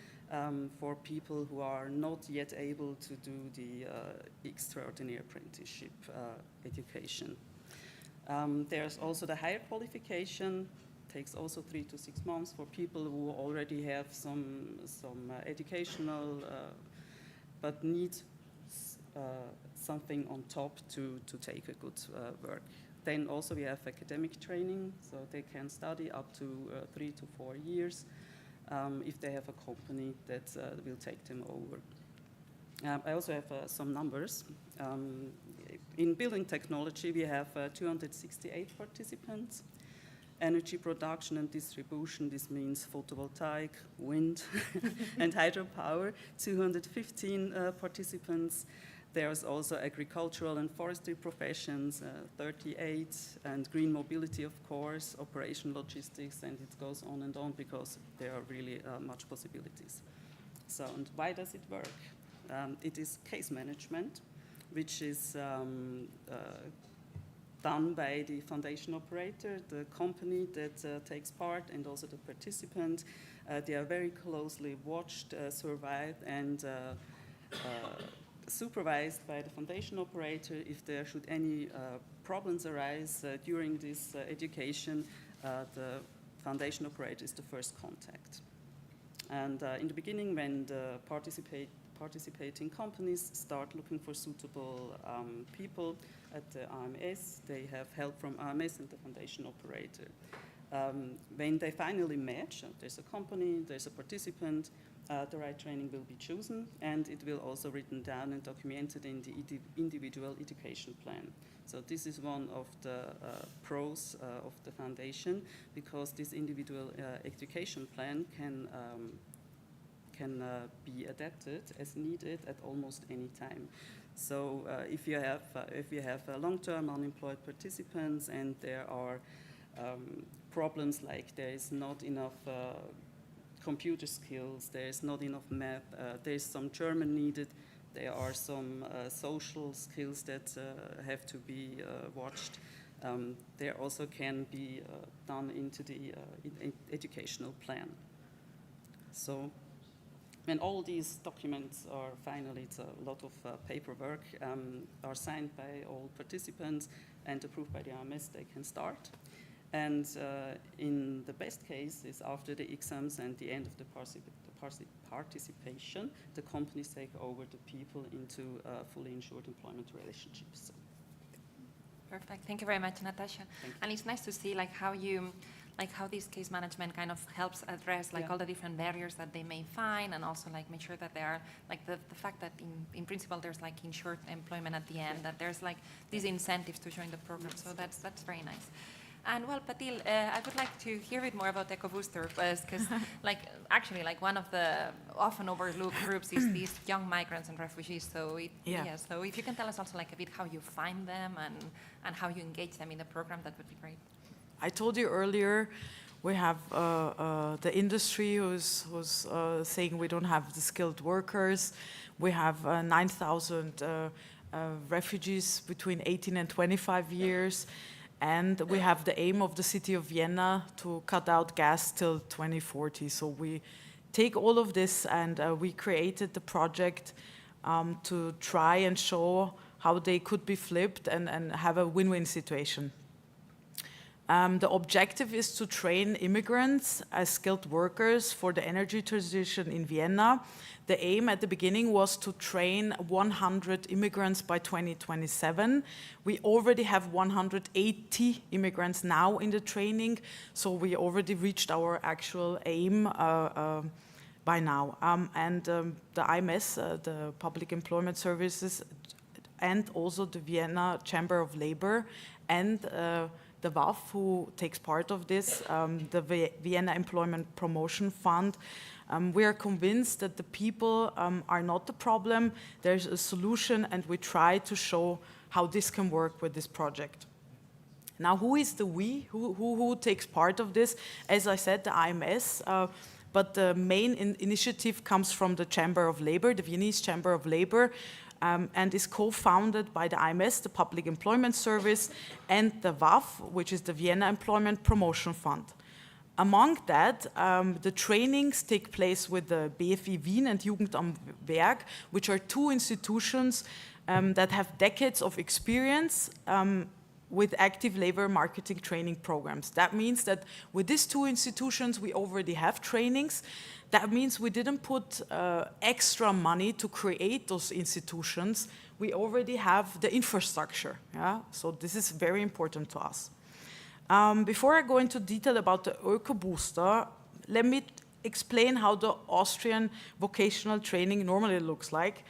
for people who are not yet able to do the extraordinary apprenticeship education. There's also the higher qualification. Takes also 3 to 6 months for people who already have some educational, but need something on top to take a good work. Then also we have academic training, so they can study up to 3 to 4 years if they have a company that will take them over. I also have some numbers. In building technology, we have 268 participants. Energy production and distribution, this means photovoltaic, wind, and hydropower, 215 participants. There's also agricultural and forestry professions, 38, and green mobility, of course, operation logistics, and it goes on and on because there are really much possibilities. So, and why does it work? It is case management, which is done by the foundation operator, the company that takes part, and also the participant. They are very closely watched, survived, and supervised by the foundation operator. If there should any problems arise during this education, the foundation operator is the first contact. And in the beginning, when the participating companies start looking for suitable people at the AMS, they have help from AMS and the foundation operator. When they finally match, there's a company, there's a participant, the right training will be chosen, and it will also written down and documented in the individual education plan. So this is one of the pros of the foundation, because this individual education plan can be adapted as needed at almost any time. So if you have long-term unemployed participants and there are problems like there is not enough computer skills, there is not enough math, there is some German needed, there are some social skills that have to be watched. There also can be done into the educational plan. So when all these documents are finally, it's a lot of paperwork, are signed by all participants and approved by the AMS, they can start. And in the best case is after the exams and the end of the participation, the companies take over the people into fully insured employment relationships. So. Perfect. Thank you very much, Natascha. And it's nice to see how this case management kind of helps address all the different barriers that they may find, and also make sure that there are the fact that in principle there's insured employment at the end, that there's these incentives to join the program. So that's very nice. And well, Patil, I would like to hear a bit more about EcoBooster, because actually one of the often overlooked groups is these young migrants and refugees. So so if you can tell us also a bit how you find them and how you engage them in the program, that would be great. I told you earlier, we have the industry who's saying we don't have the skilled workers. We have 9,000 refugees between 18 and 25 years. And we have the aim of the city of Vienna to cut out gas till 2040. So we take all of this, and we created the project to try and show how they could be flipped and have a win-win situation. The objective is to train immigrants as skilled workers for the energy transition in Vienna. The aim at the beginning was to train 100 immigrants by 2027. We already have 180 immigrants now in the training, so we already reached our actual aim by now. The AMS, the Public Employment Services, and also the Vienna Chamber of Labor, and the WAF, who takes part of this, the Vienna Employment Promotion Fund. We are convinced that the people are not the problem. There's a solution, and we try to show how this can work with this project. Now, who is the we? Who takes part of this? As I said, the AMS, but the main initiative comes from the Chamber of Labor, the Viennese Chamber of Labor, and is co-founded by the AMS, the Public Employment Service, and the WAF, which is the Vienna Employment Promotion Fund. Among that, the trainings take place with the BFI Wien and Jugend am Werk, which are two institutions that have decades of experience with active labor marketing training programs. That means that with these two institutions, we already have trainings. That means we didn't put extra money to create those institutions. We already have the infrastructure. Yeah? So this is very important to us. Before I go into detail about the EcoBooster, let me explain how the Austrian vocational training normally looks like.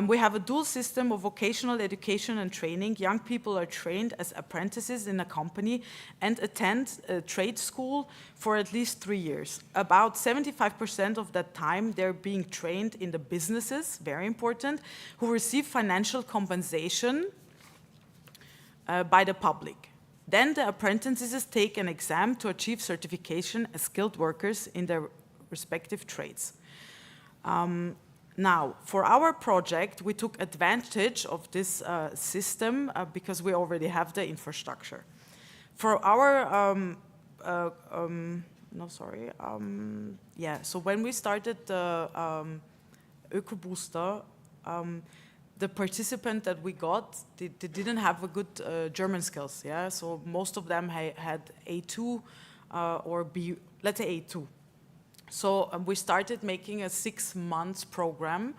We have a dual system of vocational education and training. Young people are trained as apprentices in a company and attend a trade school for at least 3 years. About 75% of that time, they're being trained in the businesses, very important, who receive financial compensation by the public. Then the apprentices take an exam to achieve certification as skilled workers in their respective trades. Now, for our project, we took advantage of this system because we already have the infrastructure. For our, so when we started the EcoBooster, the participant that we got, they didn't have a good German skills, yeah? So most of them had A2 or B, let's say A2. So we started making a 6 months program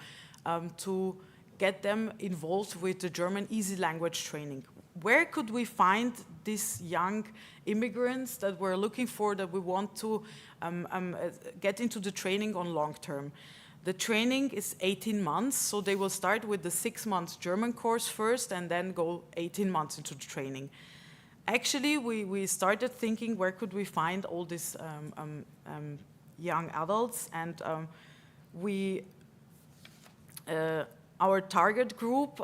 to get them involved with the German easy language training. Where could we find these young immigrants that we're looking for, that we want to get into the training on long term? The training is 18 months, so they will start with the 6 months German course first and then go 18 months into the training. Actually, we started thinking, where could we find all these young adults, and our target group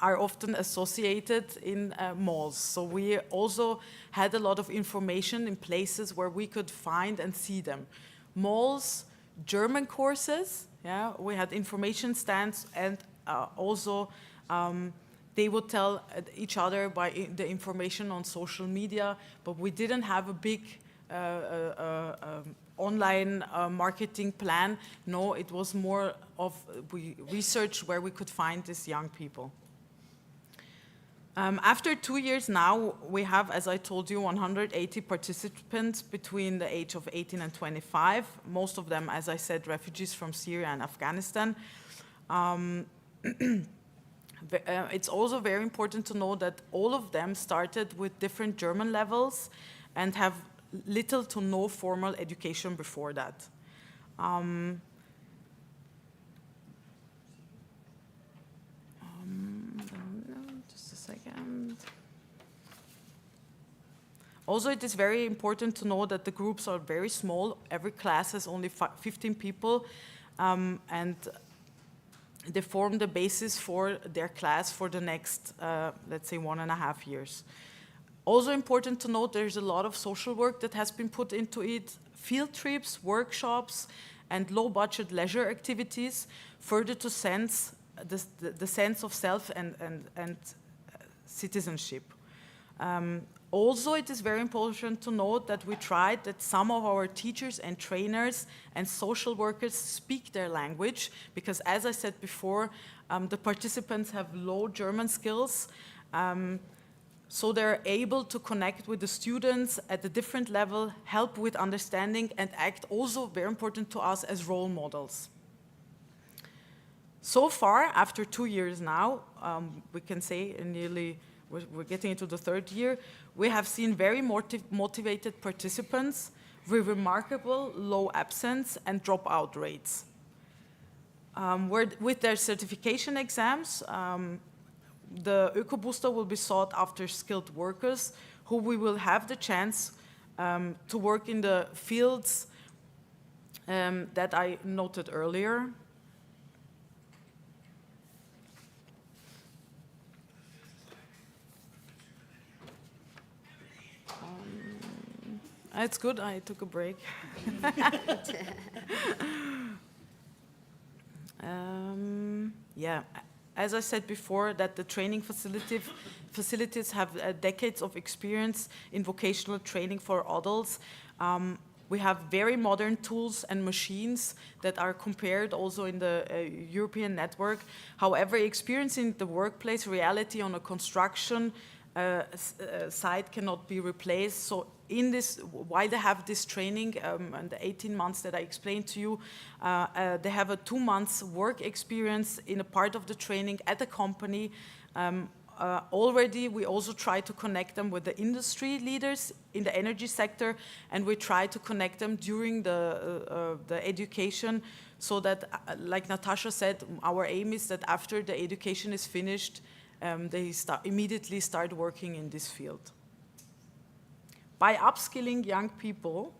are often associated in malls. So we also had a lot of information in places where we could find and see them. Malls, German courses, yeah, we had information stands, and also they would tell each other by the information on social media, but we didn't have a big online marketing plan. No, it was more of we researched where we could find these young people. After 2 years now, we have, as I told you, 180 participants between the age of 18 and 25. Most of them, as I said, refugees from Syria and Afghanistan. It's also very important to know that all of them started with different German levels and have little to no formal education before that. Just a second. Also, it is very important to know that the groups are very small. Every class has only 15 people, and they form the basis for their class for the next, let's say, 1.5 years. Also important to note, there's a lot of social work that has been put into it, field trips, workshops, and low-budget leisure activities, further to sense the sense of self and citizenship. Also, it is very important to note that we tried that some of our teachers and trainers and social workers speak their language, because as I said before, the participants have low German skills, so they're able to connect with the students at a different level, help with understanding, and act also, very important to us, as role models. So far, after 2 years now, we can say nearly, we're getting into the 3rd year, we have seen very motivated participants with remarkable low absence and dropout rates. With their certification exams, the EcoBooster will be sought after skilled workers who we will have the chance to work in the fields that I noted earlier. It's good, I took a break. Yeah, as I said before, that the training facilities have decades of experience in vocational training for adults. We have very modern tools and machines that are compared also in the European network. However, experiencing the workplace reality on a construction site cannot be replaced. So in this, while they have this training and the 18 months that I explained to you, they have a 2 months work experience in a part of the training at a company. Already, we also try to connect them with the industry leaders in the energy sector, and we try to connect them during the education, so that, like Natascha said, our aim is that after the education is finished, they immediately start working in this field. By upskilling young people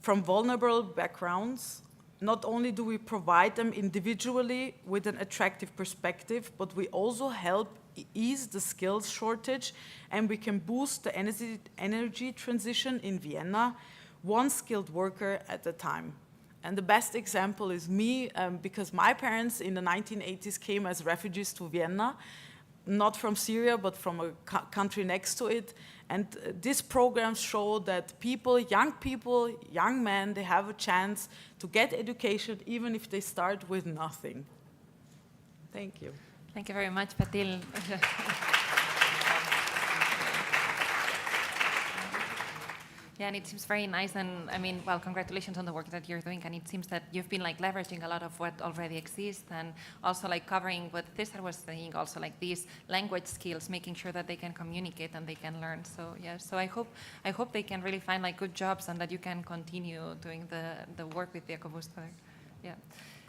from vulnerable backgrounds, not only do we provide them individually with an attractive perspective, but we also help ease the skills shortage, and we can boost the energy transition in Vienna, one skilled worker at a time. And the best example is me, because my parents in the 1980s came as refugees to Vienna, not from Syria, but from a country next to it. And these programs show that people, young men, they have a chance to get education even if they start with nothing. Thank you. Thank you very much, Patil. Yeah, and it seems very nice, and I mean, well, congratulations on the work that you're doing, and it seems that you've been like leveraging a lot of what already exists, and also like covering what César was saying, also like these language skills, making sure that they can communicate and they can learn. So yeah, so I hope they can really find like good jobs and that you can continue doing the work with the EcoBooster. Yeah.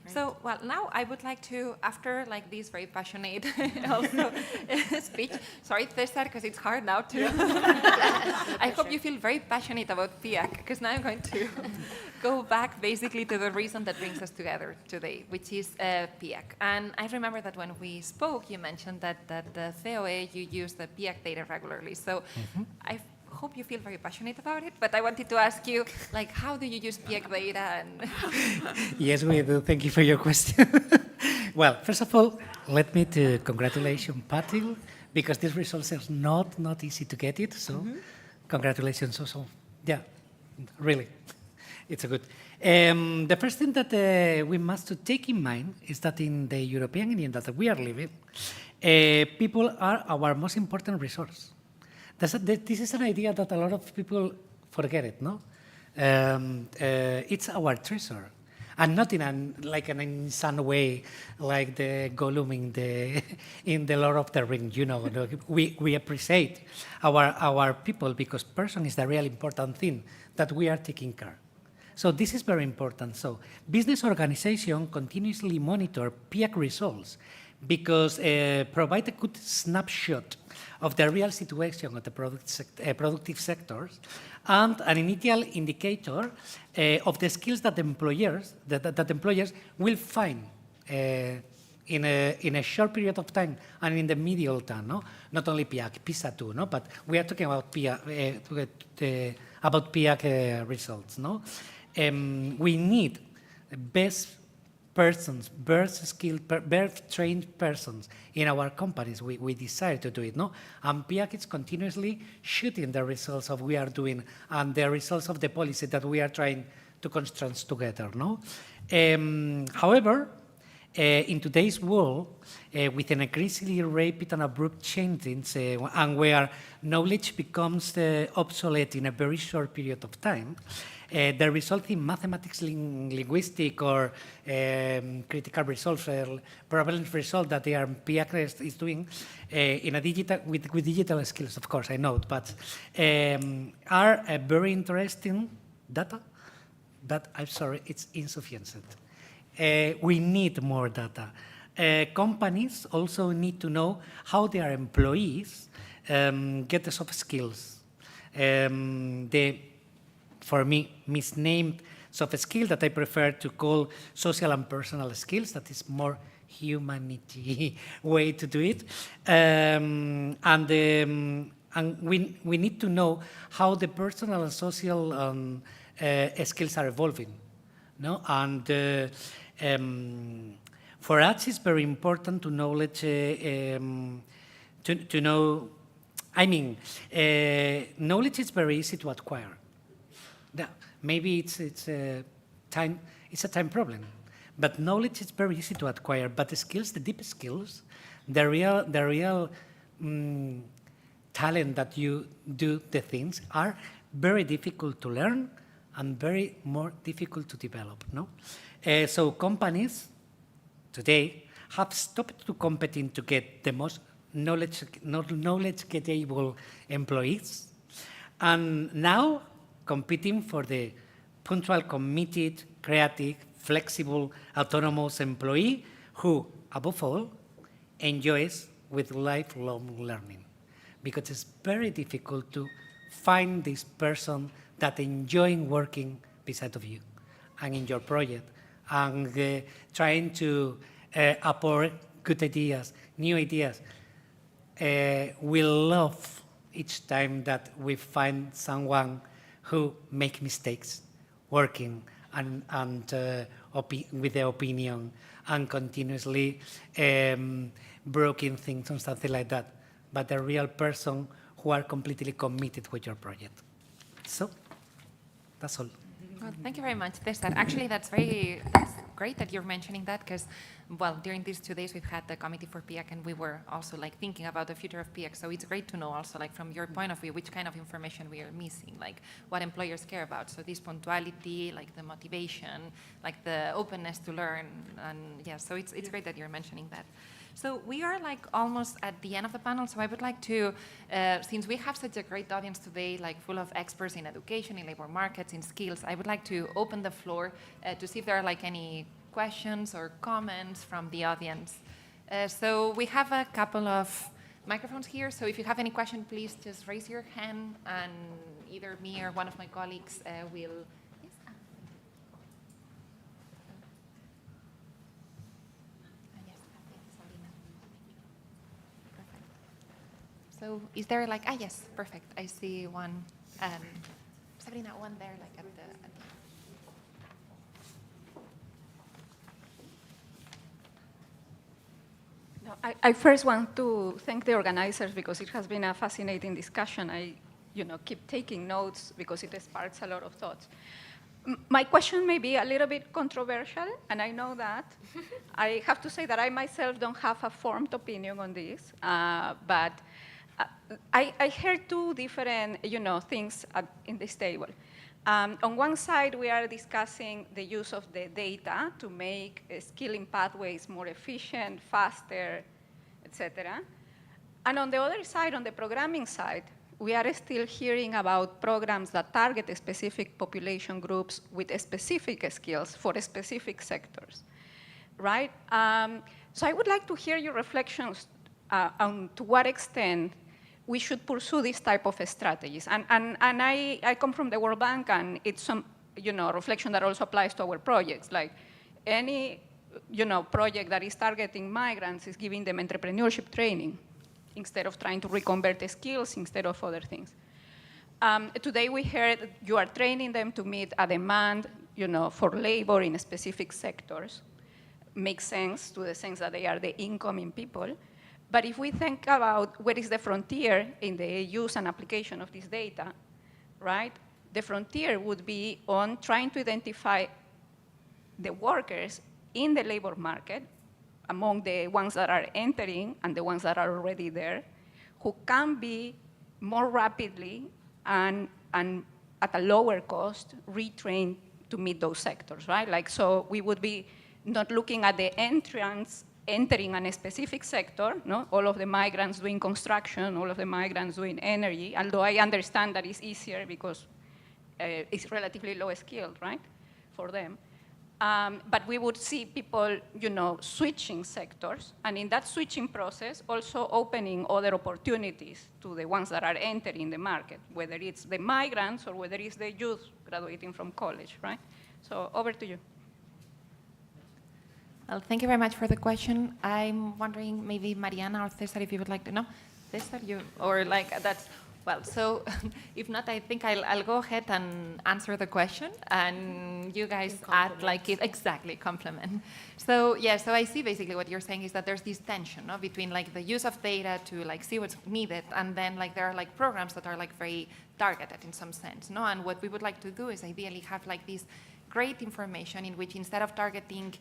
Great. So, well, now I would like to, after like this very passionate also speech, sorry, César, because it's hard now to, I hope you feel very passionate about PIAC, because now I'm going to go back basically to the reason that brings us together today, which is PIAC. And I remember that when we spoke, you mentioned that the CEOE, you use the PIAC data regularly. So I hope you feel very passionate about it, but I wanted to ask you, like, how do you use PIAC data? And Yes, we do. Thank you for your question. Well, first of all, let me to congratulate Patil, because these results are not easy to get it. So, congratulations also. Yeah, really, it's a good. The first thing that we must to take in mind is that in the European Union that we are living, people are our most important resource. This is an idea that a lot of people forget it, no? It's our treasure. And not in some way like the Gollum in the Lord of the Rings, you know. We appreciate our people because person is the real important thing that we are taking care. So this is very important. So business organization continuously monitor PIAC results because provide a good snapshot of the real situation of the productive sectors and an initial indicator of the skills that employers will find in a short period of time and in the medium term, no? Not only PIAC, PISA too, no? But we are talking about PIAC results, no? We need best persons, best skilled, best trained persons in our companies. We desire to do it, no? And PIAC is continuously shooting the results of we are doing and the results of the policy that we are trying to construct together, no? However, in today's world, with an increasingly rapid and abrupt changes, and where knowledge becomes obsolete in a very short period of time, the resulting mathematics, linguistic, or critical results, problem result that the PIAC is doing in a digital with digital skills, of course, I know, but are very interesting data. But I'm sorry, it's insufficient. We need more data. Companies also need to know how their employees get the soft skills. For me, misnamed soft skill that I prefer to call social and personal skills. That is more humanity way to do it. And we need to know how the personal and social skills are evolving. No? And for us, it's very important to knowledge, to know, I mean, knowledge is very easy to acquire. Maybe it's a time problem, but knowledge is very easy to acquire. But the skills, the deep skills, the real talent that you do the things are very difficult to learn and very more difficult to develop. No, so companies today have stopped to competing to get the most knowledge-capable employees, and now competing for the punctual, committed, creative, flexible, autonomous employee who, above all, enjoys with lifelong learning. Because it's very difficult to find this person that enjoys working beside of you and in your project and trying to apport good ideas, new ideas. We love each time that we find someone who make mistakes working with the opinion and continuously broken things and something like that, but the real person who are completely committed with your project. So that's all. Well, thank you very much, César. Actually, that's great that you're mentioning that, because, well, during these 2 days we've had the committee for PIAC, and we were also like thinking about the future of PIAC. So it's great to know also, like from your point of view, which kind of information we are missing, like what employers care about. So this punctuality, like the motivation, like the openness to learn, and yeah. So it's great that you're mentioning that. So we are like almost at the end of the panel, so I would like to, since we have such a great audience today, like full of experts in education, in labor markets, in skills, I would like to open the floor to see if there are like any questions or comments from the audience. So we have a couple of microphones here, so if you have any question, please just raise your hand, and either me or one of my colleagues will. So is there like, yes, perfect. I see one, Sabrina, one there, like at the No, I first want to thank the organizers because it has been a fascinating discussion. I keep taking notes because it sparks a lot of thoughts. My question may be a little bit controversial, and I know that. I have to say that I myself don't have a formed opinion on this, but I heard two different, things in this table. On one side, we are discussing the use of the data to make skilling pathways more efficient, faster, etc. And on the other side, on the programming side, we are still hearing about programs that target specific population groups with specific skills for specific sectors, right? So I would like to hear your reflections on to what extent we should pursue this type of strategies. And I come from the World Bank, and it's some reflection that also applies to our projects. Like any project that is targeting migrants is giving them entrepreneurship training instead of trying to reconvert the skills instead of other things. Today we heard you are training them to meet a demand for labor in specific sectors. Makes sense to the sense that they are the incoming people. But if we think about where is the frontier in the use and application of this data, right? The frontier would be on trying to identify the workers in the labor market among the ones that are entering and the ones that are already there, who can be more rapidly and at a lower cost retrained to meet those sectors, right? Like, so we would be not looking at the entering a specific sector, no? All of the migrants doing construction, all of the migrants doing energy, although I understand that it's easier because it's relatively low skilled, right, for them. But we would see people, switching sectors, and in that switching process, also opening other opportunities to the ones that are entering the market, whether it's the migrants or whether it's the youth graduating from college, right? So over to you. Well, thank you very much for the question. I'm wondering maybe Mariana or César, if you would like to know. César, you, or like that's, well, so if not, I think I'll go ahead and answer the question, and you guys add like it, exactly, complement. So yeah, so I see basically what you're saying is that there's this tension, no, between like the use of data to like see what's needed, and then like there are like programs that are like very targeted in some sense, no? And what we would like to do is ideally have like this great information in which instead of targeting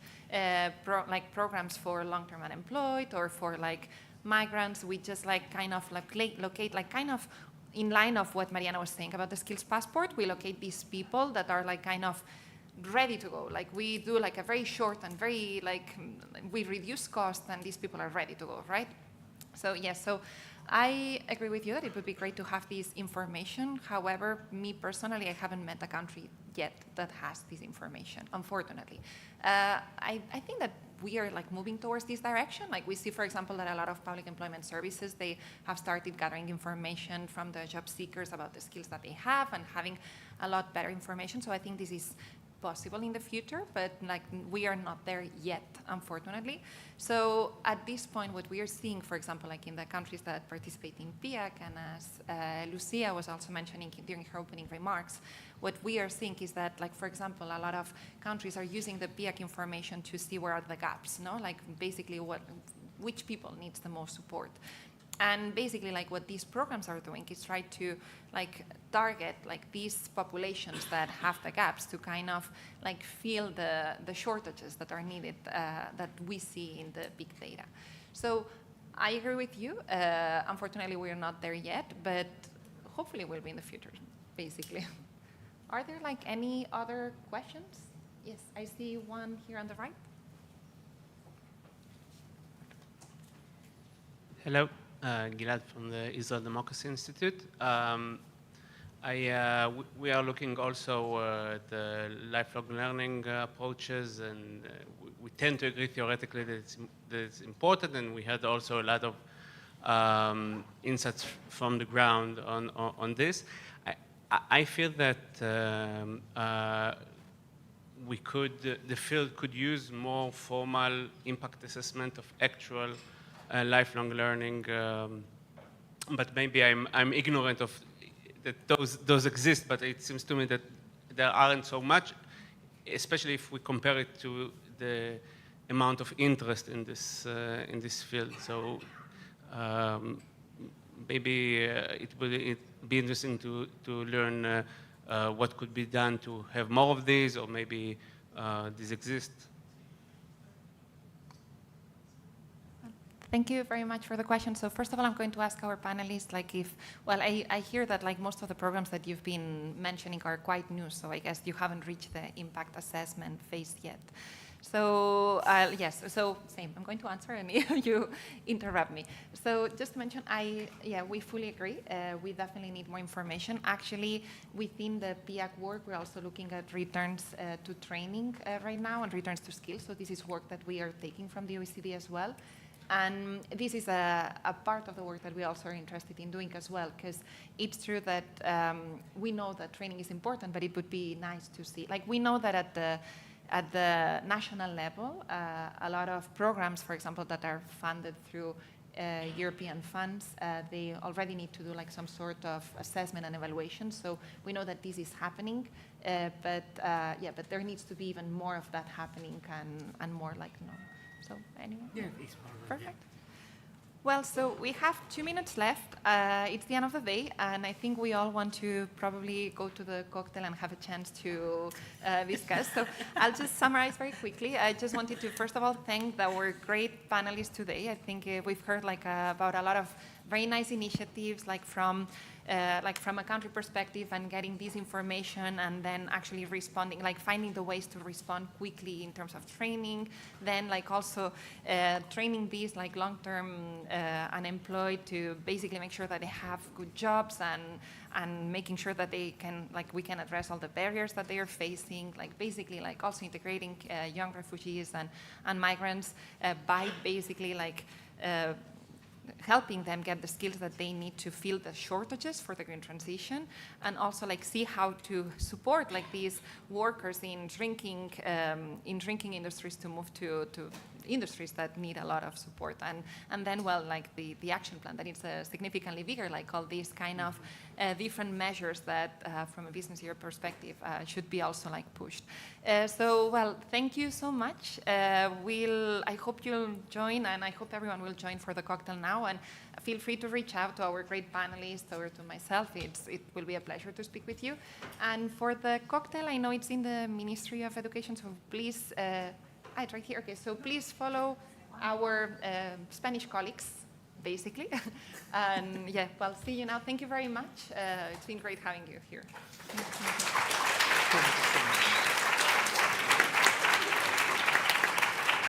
programs for long-term unemployed or for like migrants, we just like kind of like locate like kind of in line of what Mariana was saying about the skills passport, we locate these people that are like kind of ready to go. Like we do like a very short and very like, we reduce cost and these people are ready to go, right? So yes, so I agree with you that it would be great to have this information. However, me personally, I haven't met a country yet that has this information, unfortunately. I think that we are like moving towards this direction. Like we see, for example, that a lot of public employment services, they have started gathering information from the job seekers about the skills that they have and having a lot better information. So I think this is possible in the future, but like we are not there yet, unfortunately. So at this point, what we are seeing, for example, like in the countries that participate in PIAC, and as Lucia was also mentioning during her opening remarks, what we are seeing is that, like, for example, a lot of countries are using the PIAC information to see where are the gaps, no? Like basically which people needs the most support. And basically, like what these programs are doing is try to like target like these populations that have the gaps to kind of like fill the shortages that are needed that we see in the big data. So I agree with you. Unfortunately, we are not there yet, but hopefully we'll be in the future, basically. Are there like any other questions? Yes, I see one here on the right. Hello. Gilad from the Israel Democracy Institute. We are looking also at the lifelong learning approaches, and we tend to agree theoretically that it's important, and we had also a lot of insights from the ground on this. I feel that the field could use more formal impact assessment of actual lifelong learning, but maybe I'm ignorant of that those exist, but it seems to me that there aren't so much, especially if we compare it to the amount of interest in this field. So maybe it will be interesting to learn what could be done to have more of these, or maybe these exist. Thank you very much for the question. So first of all, I'm going to ask our panelists, like I hear that like most of the programs that you've been mentioning are quite new, so I guess you haven't reached the impact assessment phase yet. So yes, so same, I'm going to answer and you interrupt me. So just to mention, we fully agree. We definitely need more information. Actually, within the PIAC work, we're also looking at returns to training right now and returns to skills. So this is work that we are taking from the OECD as well. And this is a part of the work that we also are interested in doing as well, because it's true that we know that training is important, but it would be nice to see. Like we know that at the national level, a lot of programs, for example, that are funded through European funds, they already need to do like some sort of assessment and evaluation. So we know that this is happening, but there needs to be even more of that happening and more like So anyone? Yeah, perfect. Well, so we have 2 minutes left. It's the end of the day, and I think we all want to probably go to the cocktail and have a chance to discuss. So I'll just summarize very quickly. I just wanted to, first of all, thank our great panelists today. I think we've heard about a lot of very nice initiatives, like from a country perspective and getting this information and then actually responding, like finding the ways to respond quickly in terms of training, then like also training these like long-term unemployed to basically make sure that they have good jobs and making sure that they can, like we can address all the barriers that they are facing, like basically like also integrating young refugees and migrants by basically like helping them get the skills that they need to fill the shortages for the green transition, and also like see how to support like these workers in drinking industries to move to industries that need a lot of support, and then like the action plan that is significantly bigger, like all these kind of different measures that from a business year perspective should be also like pushed. So thank you so much. I hope you'll join, and I hope everyone will join for the cocktail now, and feel free to reach out to our great panelists or to myself. It will be a pleasure to speak with you. And for the cocktail, I know it's in the Ministry of Education, so please, it's right here. Okay, so please follow our Spanish colleagues, basically. And see you now. Thank you very much. It's been great having you here. Thank you.